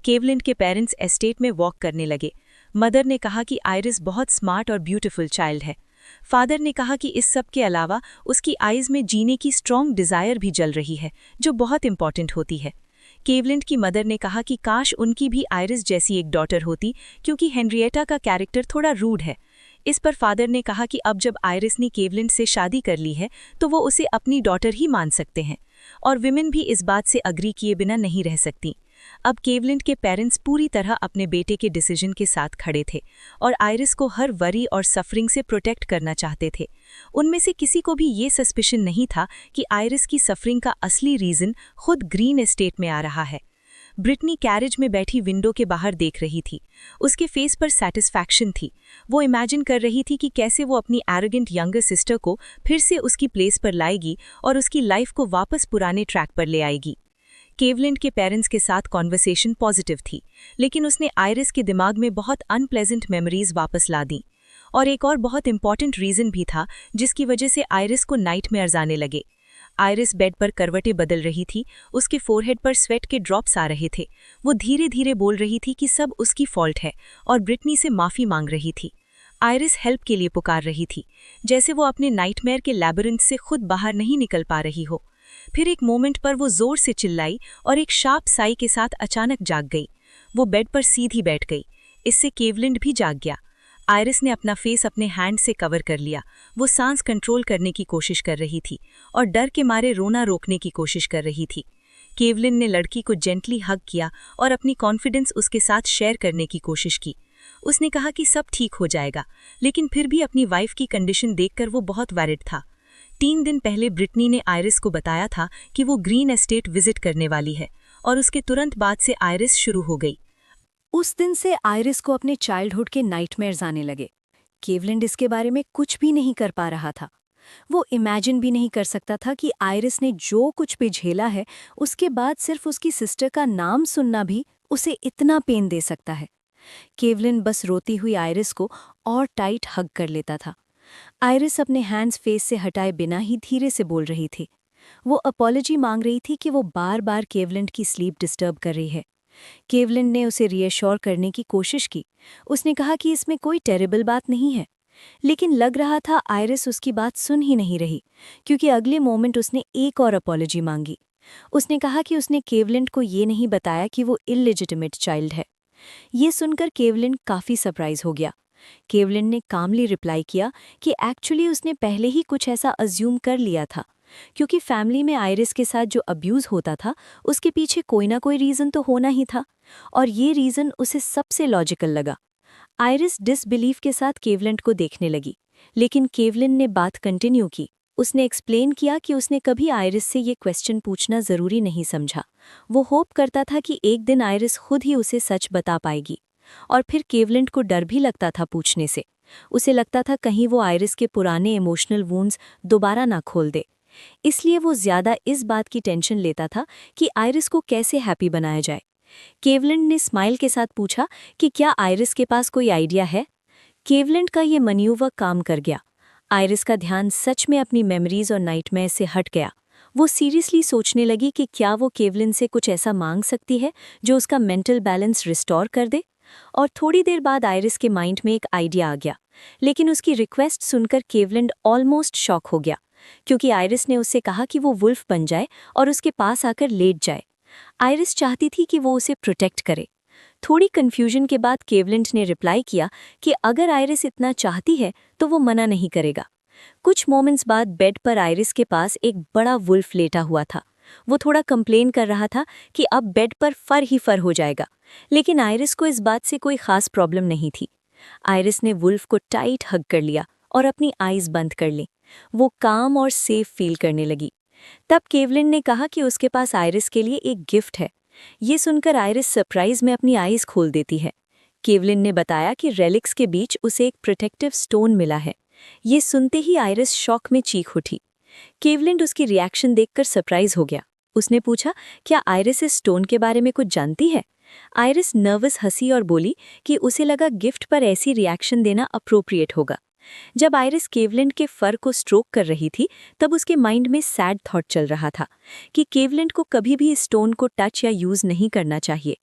केवलिंड के पेरेंट्स एस्टेट में वॉक करने लगे। मदर ने कहा कि आयरिस बहुत स्मार्ट और ब्यूटीफुल चाइल्ड है। फादर ने कहा कि इस सब के अलावा उसकी आइज में जीने की स्ट्रॉन्ग डिजायर भी जल रही है, जो बहुत इंपॉर्टेंट होती है। केवलिंड की मदर ने कहा कि काश उनकी भी आयरिस जैसी एक डॉटर होती, क्योंकि हेनरिएटा का कैरेक्टर थोड़ा रूड है। इस पर फादर ने कहा कि अब जब आयरिस ने केवलिंड से शादी कर ली है तो वो उसे अपनी डॉटर ही मान सकते हैं, और विमेन भी इस बात से अग्री किए बिना नहीं रह सकती। अब केवलिंड के पेरेंट्स पूरी तरह अपने बेटे के डिसीजन के साथ खड़े थे और आयरिस को हर वरी और सफरिंग से प्रोटेक्ट करना चाहते थे। उनमें से किसी को भी ये सस्पिशन नहीं था कि आयरिस की सफरिंग का असली रीजन खुद ग्रीन एस्टेट में आ रहा है। ब्रिटनी कैरेज में बैठी विंडो के बाहर देख रही थी। उसके फेस पर सैटिस्फैक्शन थी। वो इमेजिन कर रही थी कि कैसे वो अपनी एरोगेंट यंगर सिस्टर को फिर से उसकी प्लेस पर लाएगी और उसकी लाइफ को वापस पुराने ट्रैक पर ले आएगी। केवलिंड के पेरेंट्स के साथ कॉन्वर्सेशन पॉजिटिव थी, लेकिन उसने आयरिस के दिमाग में बहुत अनप्लेजेंट मेमोरीज वापस ला दी। और एक और बहुत इंपॉर्टेंट रीजन भी था जिसकी वजह से आयरिस को नाइटमेयर्स आने लगे। आयरिस बेड पर करवटें बदल रही थी। उसके फोरहेड पर स्वेट के ड्रॉप्स आ रहे थे। वो धीरे धीरे बोल रही थी कि सब उसकी फॉल्ट है और ब्रिटनी से माफी मांग रही थी। आयरिस हेल्प के लिए पुकार रही थी, जैसे वो अपने नाइटमेयर के लैबिरिंथ से खुद बाहर नहीं निकल पा रही हो। फिर एक मोमेंट पर वो जोर से चिल्लाई और एक शार्प साई के साथ अचानक जाग गई। वो बेड पर सीधी बैठ गई। इससे केवलिंड भी जाग गया। आयरिस ने अपना फेस अपने हैंड से कवर कर लिया। वो सांस कंट्रोल करने की कोशिश कर रही थी और डर के मारे रोना रोकने की कोशिश कर रही थी। केवलिन ने लड़की को जेंटली हग किया और अपनी कॉन्फिडेंस उसके साथ शेयर करने की कोशिश की। उसने कहा कि सब ठीक हो जाएगा, लेकिन फिर भी अपनी वाइफ की कंडीशन देखकर वो बहुत वैरिड था। 3 दिन पहले ब्रिटनी ने आयरिस को बताया था कि वो ग्रीन एस्टेट विजिट करने वाली है, और उसके तुरंत बाद से आयरिस शुरू हो गई। उस दिन से आयरिस को अपने चाइल्डहुड के नाइटमेयर्स आने लगे। केवलिन इसके बारे में कुछ भी नहीं कर पा रहा था। वो इमेजिन भी नहीं कर सकता था कि आयरिस ने जो कुछ भी झेला है, उसके बाद सिर्फ उसकी सिस्टर का नाम सुनना भी उसे इतना पेन दे सकता है। केवलिन बस रोती हुई आयरिस को और टाइट हग कर लेता था। आयरिस अपने हैंड्स फेस से हटाए बिना ही धीरे से बोल रही थी। वो अपॉलॉजी मांग रही थी कि वो बार बार केवलिन की स्लीप डिस्टर्ब कर रही है। केवलिन ने उसे रियश्योर करने की कोशिश की। उसने कहा कि इसमें कोई टेरेबल बात नहीं है, लेकिन लग रहा था आयरिस उसकी बात सुन ही नहीं रही, क्योंकि अगले मोमेंट उसने एक और अपॉलॉजी मांगी। उसने कहा कि उसने केवलिन को ये नहीं बताया कि वो इललेजिटिमेट चाइल्ड है। ये सुनकर केवलिन काफ़ी सरप्राइज हो गया। केवलिन ने कामली रिप्लाई किया कि एक्चुअली उसने पहले ही कुछ ऐसा अज्यूम कर लिया था, क्योंकि फैमिली में आयरिस के साथ जो अब्यूज़ होता था उसके पीछे कोई ना कोई रीज़न तो होना ही था, और ये रीज़न उसे सबसे लॉजिकल लगा। आयरिस डिसबिलीफ के साथ केवलिन को देखने लगी, लेकिन केवलिन ने बात कंटिन्यू की। उसने एक्सप्लेन किया कि उसने कभी आयरिस से ये क्वेश्चन पूछना ज़रूरी नहीं समझा। वो होप करता था कि एक दिन आयरिस खुद ही उसे सच बता पाएगी। और फिर केवलिन को डर भी लगता था पूछने से। उसे लगता था कहीं वो आयरिस के पुराने इमोशनल वूंड्स दोबारा ना खोल दे। इसलिए वो ज़्यादा इस बात की टेंशन लेता था कि आयरिस को कैसे हैप्पी बनाया जाए। केवलिन ने स्माइल के साथ पूछा कि क्या आयरिस के पास कोई आइडिया है। केवलिन का ये मन्यूवर काम कर गया। आयरिस का ध्यान सच में अपनी मेमोरीज और नाइटमेयर से हट गया। वो सीरियसली सोचने लगी कि क्या वो केवलिन से कुछ ऐसा मांग सकती है जो उसका मेंटल बैलेंस रिस्टोर कर दे। और थोड़ी देर बाद आयरिस के माइंड में एक आइडिया आ गया, लेकिन उसकी रिक्वेस्ट सुनकर केवलिन ऑलमोस्ट शॉक हो गया, क्योंकि आयरिस ने उससे कहा कि वो वुल्फ बन जाए और उसके पास आकर लेट जाए। आयरिस चाहती थी कि वो उसे प्रोटेक्ट करे। थोड़ी कन्फ्यूजन के बाद केवलिन ने रिप्लाई किया कि अगर आयरिस इतना चाहती है तो वो मना नहीं करेगा। कुछ मोमेंट्स बाद बेड पर आयरिस के पास एक बड़ा वुल्फ लेटा हुआ था। वो थोड़ा कंप्लेन कर रहा था कि अब बेड पर फर ही फर हो जाएगा, लेकिन आयरिस को इस बात से कोई खास प्रॉब्लम नहीं थी। आयरिस ने वुल्फ को टाइट हग कर लिया और अपनी आईज बंद कर ली। वो काम और सेफ फील करने लगी। तब केवलिन ने कहा कि उसके पास आयरिस के लिए एक गिफ्ट है। ये सुनकर आयरिस सरप्राइज में अपनी आईज खोल देती है। केवलिन ने बताया कि रेलिक्स के बीच उसे एक प्रोटेक्टिव स्टोन मिला है। ये सुनते ही आयरिस शॉक में चीख उठी। केवलिन उसकी रिएक्शन देखकर सरप्राइज हो गया। उसने पूछा, क्या आयरिस इस स्टोन के बारे में कुछ जानती है? आयरिस नर्वस हंसी और बोली कि उसे लगा गिफ्ट पर ऐसी रिएक्शन देना अप्रोप्रिएट होगा। जब आयरिस केवलिन के फर को स्ट्रोक कर रही थी, तब उसके माइंड में सैड थॉट चल रहा था कि केवलिन को कभी भी इस स्टोन को टच या यूज नहीं करना चाहिए।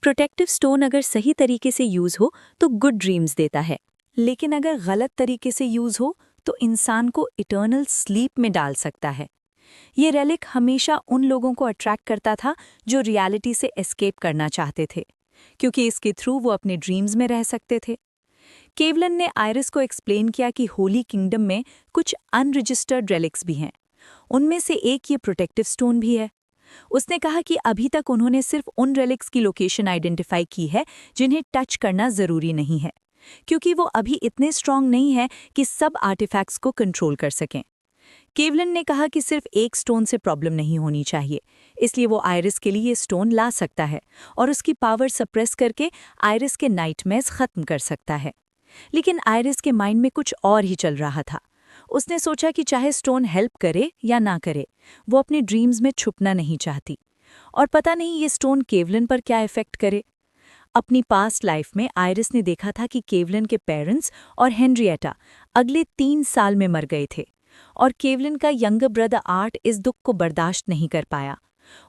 प्रोटेक्टिव स्टोन अगर सही तरीके से यूज हो तो गुड ड्रीम्स देता है, लेकिन अगर गलत तरीके से यूज हो तो इंसान को इटर्नल स्लीप में डाल सकता है। ये रेलिक हमेशा उन लोगों को अट्रैक्ट करता था जो रियलिटी से एस्केप करना चाहते थे, क्योंकि इसके थ्रू वो अपने ड्रीम्स में रह सकते थे। केवलिन ने आयरिस को एक्सप्लेन किया कि होली किंगडम में कुछ अनरजिस्टर्ड रेलिक्स भी हैं। उनमें से एक ये प्रोटेक्टिव स्टोन भी है। उसने कहा कि अभी तक उन्होंने सिर्फ उन रेलिक्स की लोकेशन आइडेंटिफाई की है जिन्हें टच करना ज़रूरी नहीं है, क्योंकि वो अभी इतने स्ट्रांग नहीं है कि सब आर्टिफैक्ट्स को कंट्रोल कर सकें। केवलिन ने कहा कि सिर्फ एक स्टोन से प्रॉब्लम नहीं होनी चाहिए, इसलिए वो आयरिस के लिए ये स्टोन ला सकता है और उसकी पावर सप्रेस करके आयरिस के नाइटमेयर्स खत्म कर सकता है। लेकिन आयरिस के माइंड में कुछ और ही चल रहा था। उसने सोचा कि चाहे स्टोन हेल्प करे या ना करे, वो अपने ड्रीम्स में छुपना नहीं चाहती। और पता नहीं ये स्टोन केवलिन पर क्या इफेक्ट करे। अपनी पास्ट लाइफ में आयरिस ने देखा था कि केवलिन के पेरेंट्स और हेनरिएटा अगले 3 साल में मर गए थे, और केवलिन का यंगर ब्रदर आर्ट इस दुख को बर्दाश्त नहीं कर पाया।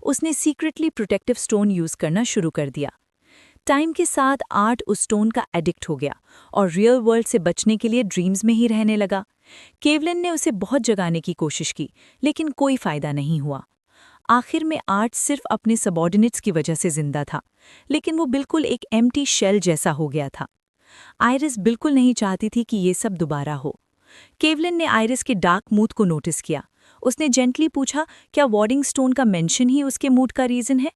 उसने सीक्रेटली प्रोटेक्टिव स्टोन यूज करना शुरू कर दिया। टाइम के साथ आर्ट उस स्टोन का एडिक्ट हो गया और रियल वर्ल्ड से बचने के लिए ड्रीम्स में ही रहने लगा। केवलिन ने उसे बहुत जगाने की कोशिश की, लेकिन कोई फायदा नहीं हुआ। आखिर में आर्ट सिर्फ अपने सबॉर्डिनेट्स की वजह से जिंदा था, लेकिन वो बिल्कुल एक एम्प्टी शेल जैसा हो गया था। आयरिस बिल्कुल नहीं चाहती थी कि ये सब दोबारा हो। केवलिन ने आयरिस के डार्क मूड को नोटिस किया। उसने जेंटली पूछा, क्या वार्डिंग स्टोन का मेंशन ही उसके मूड का रीजन है?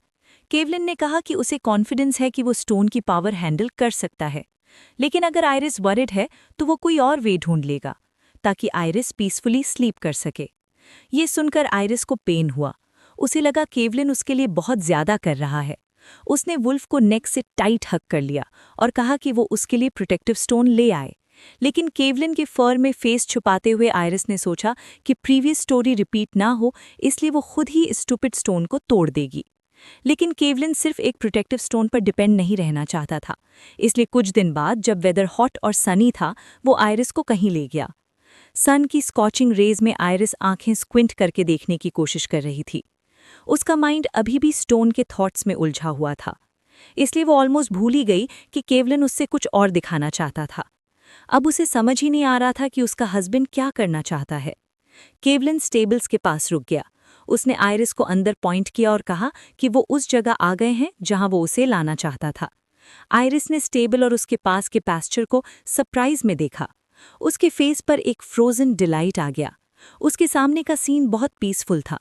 केवलिन ने कहा कि उसे कॉन्फिडेंस है कि वो स्टोन की पावर हैंडल कर सकता है। लेकिन अगर आयरिस वरिड है तो वो कोई और वे ढूंढ लेगा ताकि आयरिस पीसफुली स्लीप कर सके। ये सुनकर आयरिस को पेन हुआ। उसे लगा केवलिन उसके लिए बहुत ज्यादा कर रहा है। उसने वुल्फ को नेक से टाइट हक कर लिया और कहा कि वो उसके लिए प्रोटेक्टिव स्टोन ले आए। लेकिन केवलिन के फर में फेस छुपाते हुए आयरिस ने सोचा कि प्रीवियस स्टोरी रिपीट ना हो, इसलिए वो खुद ही स्टूपिड स्टोन को तोड़ देगी। लेकिन केवलिन सिर्फ एक प्रोटेक्टिव स्टोन पर डिपेंड नहीं रहना चाहता था, इसलिए कुछ दिन बाद जब वेदर हॉट और सनी था, वो आयरिस को कहीं ले गया। सन की स्कॉचिंग रेज में आयरिस आंखें स्क्विंट करके देखने की कोशिश कर रही थी। उसका माइंड अभी भी स्टोन के थॉट्स में उलझा हुआ था, इसलिए वो ऑलमोस्ट भूल ही गई कि केवलिन उससे कुछ और दिखाना चाहता था। अब उसे समझ ही नहीं आ रहा था कि उसका हस्बैंड क्या करना चाहता है। केवलिन स्टेबल्स के पास रुक गया। उसने आयरिस को अंदर पॉइंट किया और कहा कि वो उस जगह आ गए हैं जहां वो उसे लाना चाहता था। आयरिस ने स्टेबल और उसके पास के पैस्चर को सरप्राइज में देखा। उसके फेस पर एक फ्रोजन डिलाइट आ गया। उसके सामने का सीन बहुत पीसफुल था।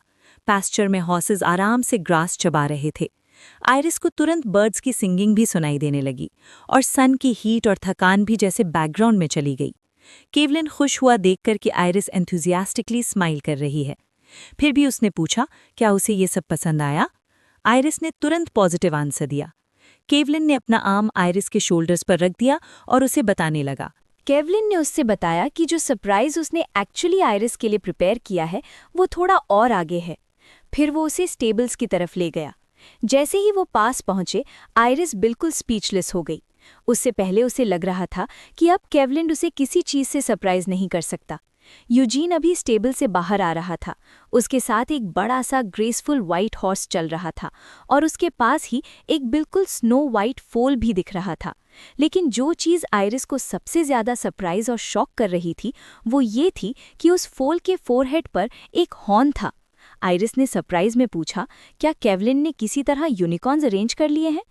पैस्चर में हॉर्सेस आराम से ग्रास चबा रहे थे। आयरिस को तुरंत बर्ड्स की सिंगिंग भी सुनाई देने लगी और सन की हीट और थकान भी जैसे बैकग्राउंड में चली गई। केवलिन खुश हुआ देखकर कि आयरिस एंथुजियास्टिकली स्माइल कर रही है। फिर भी उसने पूछा क्या उसे ये सब पसंद आया। आयरिस ने तुरंत पॉजिटिव आंसर दिया। केवलिन ने अपना आर्म आयरिस के शोल्डर्स पर रख दिया और उसे बताने लगा। केवलिन ने उससे बताया कि जो सरप्राइज उसने एक्चुअली आयरिस के लिए प्रिपेयर किया है वो थोड़ा और आगे है। फिर वो उसे स्टेबल्स की तरफ ले गया। जैसे ही वो पास पहुंचे, आयरिस बिल्कुल स्पीचलेस हो गई। उससे पहले उसे लग रहा था कि अब केवलिन उसे किसी चीज से सरप्राइज नहीं कर सकता। यूजीन अभी स्टेबल से बाहर आ रहा था। उसके साथ एक बड़ा सा ग्रेसफुल वाइट हॉर्स चल रहा था और उसके पास ही एक बिल्कुल स्नो वाइट फोल भी दिख रहा था। लेकिन जो चीज़ आयरिस को सबसे ज़्यादा सरप्राइज और शॉक कर रही थी वो ये थी कि उस फोल के फोरहेड पर एक हॉर्न था। आयरिस ने सरप्राइज में पूछा, क्या केवलिन ने किसी तरह यूनिकॉर्न्स अरेंज कर लिए हैं?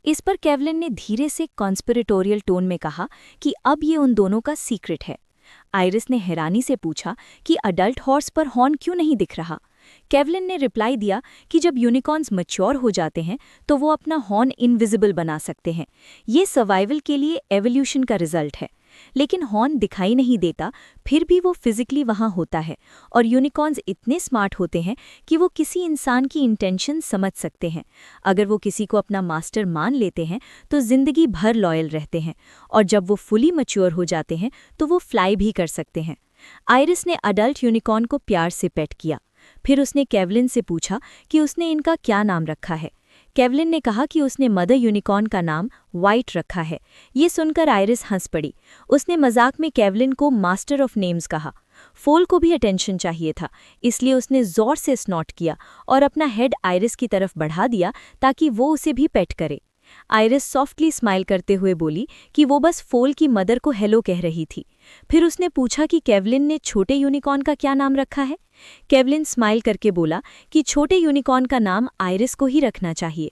इस पर केवलिन ने धीरे से कॉन्स्पिरेटोरियल टोन में कहा कि अब ये उन दोनों का सीक्रेट है। आयरिस ने हैरानी से पूछा कि अडल्ट हॉर्स पर हॉर्न क्यों नहीं दिख रहा। केवलिन ने रिप्लाई दिया कि जब यूनिकॉर्न्स मैच्योर हो जाते हैं तो वो अपना हॉर्न इनविजिबल बना सकते हैं। ये सर्वाइवल के लिए एवोल्यूशन का रिजल्ट है। लेकिन हॉर्न दिखाई नहीं देता, फिर भी वो फिजिकली वहाँ होता है। और यूनिकॉर्न्स इतने स्मार्ट होते हैं कि वो किसी इंसान की इंटेंशन समझ सकते हैं। अगर वो किसी को अपना मास्टर मान लेते हैं तो जिंदगी भर लॉयल रहते हैं, और जब वो फुली मैच्योर हो जाते हैं तो वो फ्लाई भी कर सकते हैं। आयरिस ने अडल्ट यूनिकॉर्न को प्यार से पेट किया। फिर उसने केवलिन से पूछा कि उसने इनका क्या नाम रखा है। केवलिन ने कहा कि उसने मदर यूनिकॉर्न का नाम वाइट रखा है। ये सुनकर आयरिस हंस पड़ी। उसने मजाक में केवलिन को मास्टर ऑफ नेम्स कहा। फोल को भी अटेंशन चाहिए था, इसलिए उसने जोर से स्नॉट किया और अपना हेड आयरिस की तरफ बढ़ा दिया ताकि वो उसे भी पेट करे। आयरिस सॉफ्टली स्माइल करते हुए बोली कि वो बस फोल की मदर को हेलो कह रही थी। फिर उसने पूछा कि केवलिन ने छोटे यूनिकॉर्न का क्या नाम रखा है। केवलिन स्माइल करके बोला कि छोटे यूनिकॉर्न का नाम आयरिस को ही रखना चाहिए।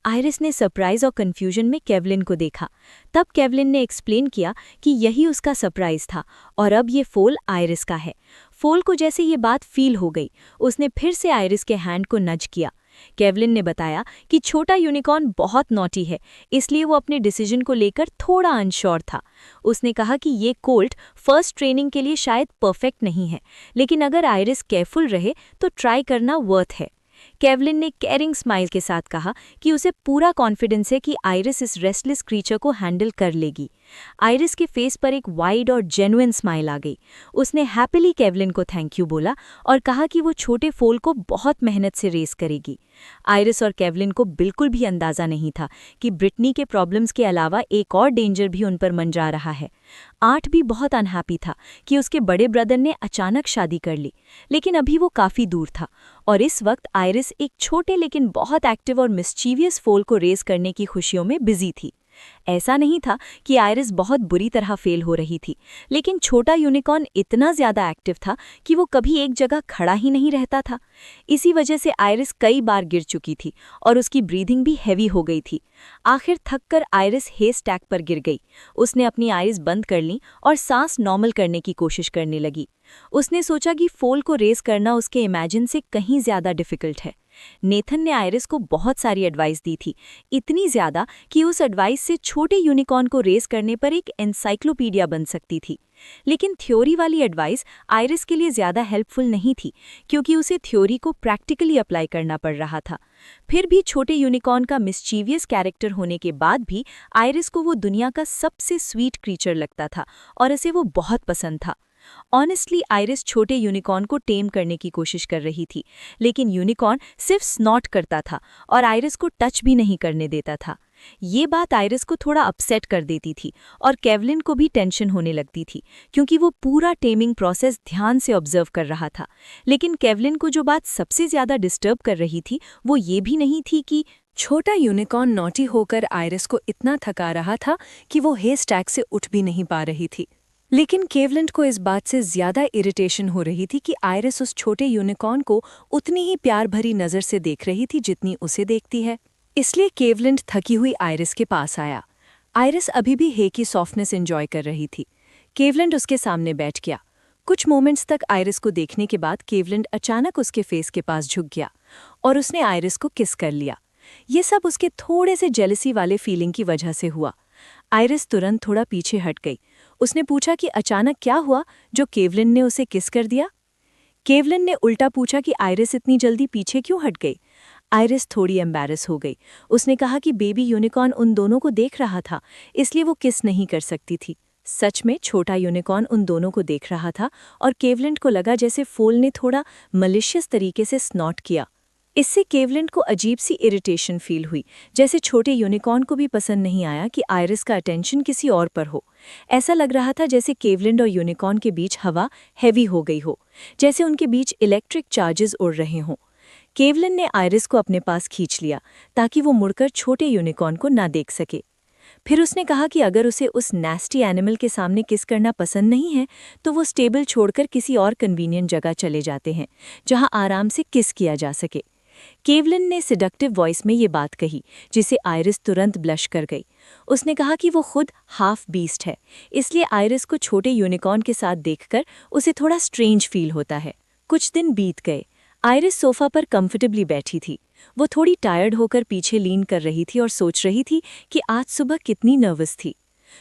आयरिस ने सरप्राइज और कंफ्यूजन में केवलिन को देखा। तब केवलिन ने एक्सप्लेन किया कि यही उसका सरप्राइज था और अब ये फोल आयरिस का है। फोल को जैसे ये बात फील हो गई, उसने फिर से आयरिस के हैंड को नज किया। केवलिन ने बताया कि छोटा यूनिकॉर्न बहुत नॉटी है, इसलिए वो अपने डिसीजन को लेकर थोड़ा अनश्योर था। उसने कहा कि ये कोल्ट फर्स्ट ट्रेनिंग के लिए शायद परफेक्ट नहीं है, लेकिन अगर आयरिस केयरफुल रहे तो ट्राई करना वर्थ है। केवलिन ने केयरिंग स्माइल के साथ कहा कि उसे पूरा कॉन्फिडेंस है कि आयरिस इस रेस्टलेस क्रीचर को हैंडल कर लेगी। आयरिस के फेस पर एक वाइड और जेन्युइन स्माइल आ गई। उसने हैप्पीली केवलिन को थैंक यू बोला और कहा कि वो छोटे फोल को बहुत मेहनत से रेस करेगी। आयरिस और केवलिन को बिल्कुल भी अंदाजा नहीं था कि ब्रिटनी के प्रॉब्लम्स के अलावा एक और डेंजर भी उन पर मंडरा रहा है। आर्ट भी बहुत अनहैप्पी था कि उसके बड़े ब्रदर ने अचानक शादी कर ली, लेकिन अभी वो काफ़ी दूर था और इस वक्त आयरिस एक छोटे लेकिन बहुत एक्टिव और मिस्चीवियस फोल को रेस करने की खुशियों में बिजी थी। ऐसा नहीं था कि आयरिस बहुत बुरी तरह फेल हो रही थी, लेकिन छोटा यूनिकॉर्न इतना ज़्यादा एक्टिव था कि वो कभी एक जगह खड़ा ही नहीं रहता था। इसी वजह से आयरिस कई बार गिर चुकी थी और उसकी ब्रीदिंग भी हैवी हो गई थी। आखिर थककर आयरिस हे स्टैक पर गिर गई। उसने अपनी आइज़ बंद कर ली और सांस नॉर्मल करने की कोशिश करने लगी। उसने सोचा कि फोल को रेस करना उसके इमेजिन से कहीं ज़्यादा डिफ़िकल्ट है, नेथन ने आयरिस को बहुत सारी एडवाइस दी थी, इतनी ज़्यादा कि उस एडवाइस से छोटे यूनिकॉर्न को रेस करने पर एक एनसाइक्लोपीडिया बन सकती थी। लेकिन थ्योरी वाली एडवाइस आयरिस के लिए ज़्यादा हेल्पफुल नहीं थी, क्योंकि उसे थ्योरी को प्रैक्टिकली अप्लाई करना पड़ रहा था। फिर भी छोटे यूनिकॉर्न का मिस्चीवियस कैरेक्टर होने के बाद भी आयरिस को वो दुनिया का सबसे स्वीट क्रीचर लगता था और उसे वो बहुत पसंद था। ऑनेस्टली आयरिस छोटे यूनिकॉर्न को टेम करने की कोशिश कर रही थी, लेकिन यूनिकॉर्न सिर्फ स्नॉट करता था और आयरिस को टच भी नहीं करने देता था। ये बात आयरिस को थोड़ा अपसेट कर देती थी और केवलिन को भी टेंशन होने लगती थी, क्योंकि वो पूरा टेमिंग प्रोसेस ध्यान से ऑब्जर्व कर रहा था। लेकिन केवलिन को जो बात सबसे ज़्यादा डिस्टर्ब कर रही थी वो ये भी नहीं थी कि छोटा यूनिकॉर्न नॉटी होकर आयरिस को इतना थका रहा था कि वो हेस्टैक से उठ भी नहीं पा रही थी। लेकिन केवलिन को इस बात से ज्यादा इरिटेशन हो रही थी कि आयरिस उस छोटे यूनिकॉर्न को उतनी ही प्यार भरी नज़र से देख रही थी जितनी उसे देखती है। इसलिए केवलिन थकी हुई आयरिस के पास आया। आयरिस अभी भी हे की सॉफ्टनेस एंजॉय कर रही थी। केवलिन उसके सामने बैठ गया। कुछ मोमेंट्स तक आयरिस को देखने के बाद केवलिन अचानक उसके फेस के पास झुक गया और उसने आयरिस को किस कर लिया। ये सब उसके थोड़े से जेलसी वाले फीलिंग की वजह से हुआ। आयरिस तुरंत थोड़ा पीछे हट गई। उसने पूछा कि अचानक क्या हुआ जो केवलिन ने उसे किस कर दिया। केवलिन ने उल्टा पूछा कि आयरिस इतनी जल्दी पीछे क्यों हट गई। आयरिस थोड़ी एम्बैरस हो गई। उसने कहा कि बेबी यूनिकॉर्न उन दोनों को देख रहा था, इसलिए वो किस नहीं कर सकती थी। सच में छोटा यूनिकॉर्न उन दोनों को देख रहा था और केवलिन को लगा जैसे फूल ने थोड़ा मलिशियस तरीके से स्नॉट किया। इससे केवलिन को अजीब सी इरिटेशन फील हुई, जैसे छोटे यूनिकॉर्न को भी पसंद नहीं आया कि आयरिस का अटेंशन किसी और पर हो। ऐसा लग रहा था जैसे केवलिन और यूनिकॉर्न के बीच हवा हैवी हो गई हो, जैसे उनके बीच इलेक्ट्रिक चार्जेस उड़ रहे हों। केवलिन ने आयरिस को अपने पास खींच लिया ताकि वो मुड़कर छोटे यूनिकॉर्न को ना देख सके। फिर उसने कहा कि अगर उसे उस नेस्टी एनिमल के सामने किस करना पसंद नहीं है तो वो स्टेबल छोड़कर किसी और कन्वीनियंट जगह चले जाते हैं जहां आराम से किस किया जा सके। केवलिन ने सिडक्टिव वॉइस में ये बात कही, जिसे आयरिस तुरंत ब्लश कर गई। उसने कहा कि वो खुद हाफ बीस्ट है, इसलिए आयरिस को छोटे यूनिकॉर्न के साथ देखकर उसे थोड़ा स्ट्रेंज फील होता है। कुछ दिन बीत गए। आयरिस सोफा पर कंफर्टेबली बैठी थी। वो थोड़ी टायर्ड होकर पीछे लीन कर रही थी और सोच रही थी कि आज सुबह कितनी नर्वस थी।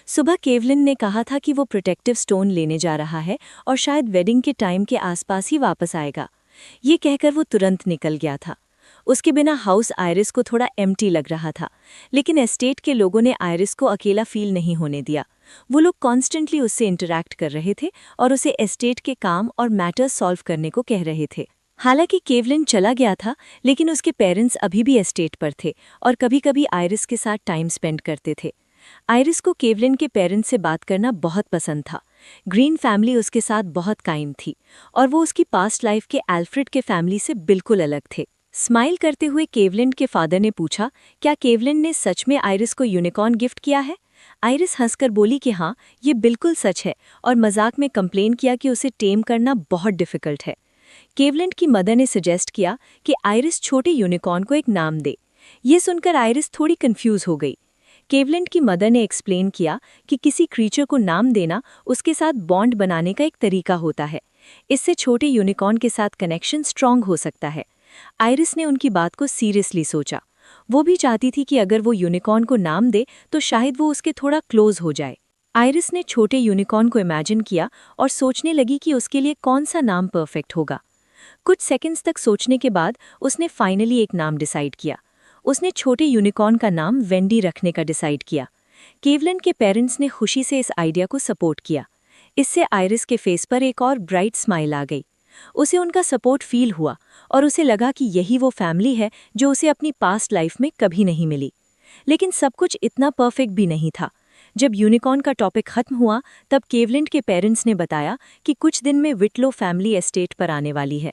सुबह केवलिन ने कहा था कि वो प्रोटेक्टिव स्टोन लेने जा रहा है और शायद वेडिंग के टाइम के आसपास ही वापस आएगा। ये कहकर वो तुरंत निकल गया था। उसके बिना हाउस आयरिस को थोड़ा एम्प्टी लग रहा था, लेकिन एस्टेट के लोगों ने आयरिस को अकेला फील नहीं होने दिया। वो लोग कॉन्स्टेंटली उससे इंटरैक्ट कर रहे थे और उसे एस्टेट के काम और मैटर्स सॉल्व करने को कह रहे थे। हालांकि केवलिन चला गया था, लेकिन उसके पेरेंट्स अभी भी एस्टेट पर थे और कभी-कभी आयरिस के साथ टाइम स्पेंड करते थे। आयरिस को केवलिन के पेरेंट्स से बात करना बहुत पसंद था। ग्रीन फैमिली उसके साथ बहुत काइंड थी और वो उसकी पास्ट लाइफ के एल्फ्रेड के फैमिली से बिल्कुल अलग थे। स्माइल करते हुए केवलिन के फादर ने पूछा, क्या केवलिन ने सच में आयरिस को यूनिकॉर्न गिफ्ट किया है? आयरिस हंसकर बोली कि हाँ, ये बिल्कुल सच है, और मजाक में कंप्लेन किया कि उसे टेम करना बहुत डिफिकल्ट है। केवलिन की मदर ने सजेस्ट किया कि आयरिस छोटे यूनिकॉर्न को एक नाम दे। ये सुनकर आयरिस थोड़ी कंफ्यूज हो गई। केवलिन की मदर ने एक्सप्लेन किया कि किसी क्रीचर को नाम देना उसके साथ बॉन्ड बनाने का एक तरीका होता है। इससे छोटे यूनिकॉर्न के साथ कनेक्शन स्ट्रांग हो सकता है। आयरिस ने उनकी बात को सीरियसली सोचा। वो भी चाहती थी कि अगर वो यूनिकॉर्न को नाम दे तो शायद वो उसके थोड़ा क्लोज हो जाए। आयरिस ने छोटे यूनिकॉर्न को इमेजिन किया और सोचने लगी कि उसके लिए कौन सा नाम परफेक्ट होगा। कुछ सेकंड्स तक सोचने के बाद उसने फाइनली एक नाम डिसाइड किया। उसने छोटे यूनिकॉर्न का नाम वेंडी रखने का डिसाइड किया। केवलिन के पेरेंट्स ने खुशी से इस आइडिया को सपोर्ट किया। इससे आयरिस के फेस पर एक और ब्राइट स्माइल आ गई। उसे उनका सपोर्ट फील हुआ और उसे लगा कि यही वो फैमिली है जो उसे अपनी पास्ट लाइफ में कभी नहीं मिली। लेकिन सब कुछ इतना परफेक्ट भी नहीं था। जब यूनिकॉर्न का टॉपिक खत्म हुआ तब केवलिन के पेरेंट्स ने बताया कि कुछ दिन में विटलो फैमिली एस्टेट पर आने वाली है।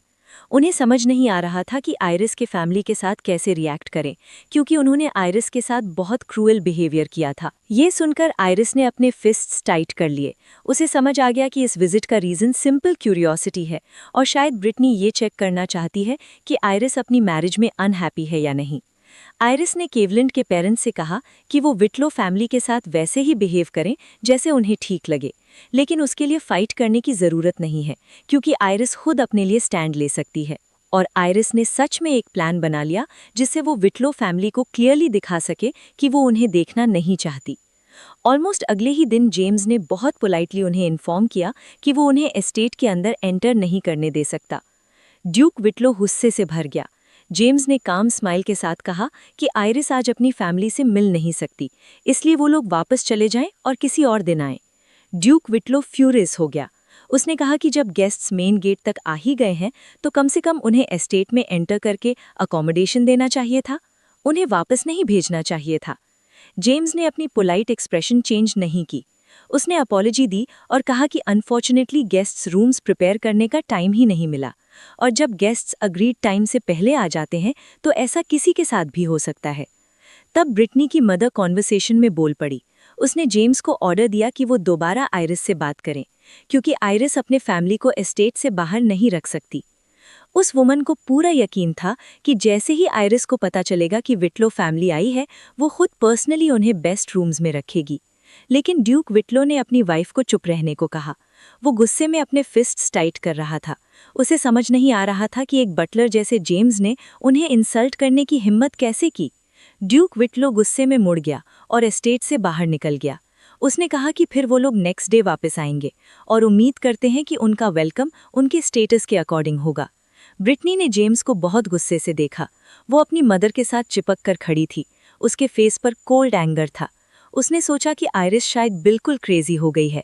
उन्हें समझ नहीं आ रहा था कि आयरिस के फैमिली के साथ कैसे रिएक्ट करें, क्योंकि उन्होंने आयरिस के साथ बहुत क्रूअल बिहेवियर किया था। ये सुनकर आयरिस ने अपने फिस्ट्स टाइट कर लिए। उसे समझ आ गया कि इस विजिट का रीज़न सिंपल क्यूरियोसिटी है और शायद ब्रिटनी ये चेक करना चाहती है कि आयरिस अपनी मैरिज में अनहैप्पी है या नहीं। आयरिस ने केवलिन के पेरेंट्स से कहा कि वो विटलो फैमिली के साथ वैसे ही बिहेव करें जैसे उन्हें ठीक लगे, लेकिन उसके लिए फाइट करने की ज़रूरत नहीं है, क्योंकि आयरिस खुद अपने लिए स्टैंड ले सकती है। और आयरिस ने सच में एक प्लान बना लिया जिससे वो विटलो फैमिली को क्लियरली दिखा सके कि वो उन्हें देखना नहीं चाहती। ऑलमोस्ट अगले ही दिन जेम्स ने बहुत पोलाइटली उन्हें इन्फॉर्म किया कि वो उन्हें एस्टेट के अंदर एंटर नहीं करने दे सकता। ड्यूक विटलो गुस्से से भर गया। जेम्स ने काम स्माइल के साथ कहा कि आयरिस आज अपनी फैमिली से मिल नहीं सकती, इसलिए वो लोग वापस चले जाएं और किसी और दिन आएं। ड्यूक विटलो फ्यूरियस हो गया। उसने कहा कि जब गेस्ट्स मेन गेट तक आ ही गए हैं तो कम से कम उन्हें एस्टेट में एंटर करके अकोमोडेशन देना चाहिए था, उन्हें वापस नहीं भेजना चाहिए था। जेम्स ने अपनी पोलाइट एक्सप्रेशन चेंज नहीं की। उसने अपॉलॉजी दी और कहा कि अनफॉर्चुनेटली गेस्ट्स रूम्स प्रिपेयर करने का टाइम ही नहीं मिला, और जब गेस्ट्स अग्रीड टाइम से पहले आ जाते हैं तो ऐसा किसी के साथ भी हो सकता है। तब ब्रिटनी की मदर कॉन्वर्सेशन में बोल पड़ी। उसने जेम्स को ऑर्डर दिया कि वो दोबारा आयरिस से बात करें, क्योंकि आयरिस अपने फैमिली को एस्टेट से बाहर नहीं रख सकती। उस वुमन को पूरा यकीन था कि जैसे ही आयरिस को पता चलेगा कि विटलो फैमिली आई है, वो खुद पर्सनली उन्हें बेस्ट रूम्स में रखेगी। लेकिन ड्यूक विटलो ने अपनी वाइफ को चुप रहने को कहा। वो गुस्से में अपने फिस्ट्स टाइट कर रहा था। उसे समझ नहीं आ रहा था कि एक बटलर जैसे जेम्स ने उन्हें इंसल्ट करने की हिम्मत कैसे की। ड्यूक विटलो गुस्से में मुड़ गया और एस्टेट से बाहर निकल गया। उसने कहा कि फिर वो लोग नेक्स्ट डे वापस आएंगे और उम्मीद करते हैं कि उनका वेलकम उनके स्टेटस के अकॉर्डिंग होगा। ब्रिटनी ने जेम्स को बहुत गुस्से से देखा। वो अपनी मदर के साथ चिपक कर खड़ी थी। उसके फेस पर कोल्ड एंगर था। उसने सोचा कि आयरिस शायद बिल्कुल क्रेजी हो गई है।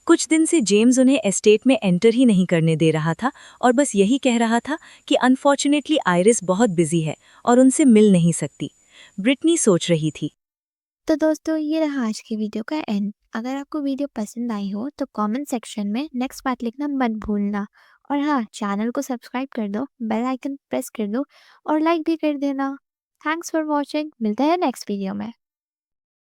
कुछ दिन से जेम्स उन्हें एस्टेट में एंटर ही नहीं करने दे रहा था और बस यही कह रहा था कि अनफॉर्चुनेटली आयरिस बहुत बिजी है और उनसे मिल नहीं सकती। ब्रिटनी सोच रही थी। तो दोस्तों ये रहा आज की वीडियो का एंड। अगर आपको वीडियो पसंद आई हो तो कमेंट सेक्शन में नेक्स्ट पार्ट लिखना मत भूलना। और हाँ, चैनल को सब्सक्राइब कर दो, बेल आइकन प्रेस कर दो और लाइक भी कर देना। Thanks for watching. मिलते हैं नेक्स्ट वीडियो में।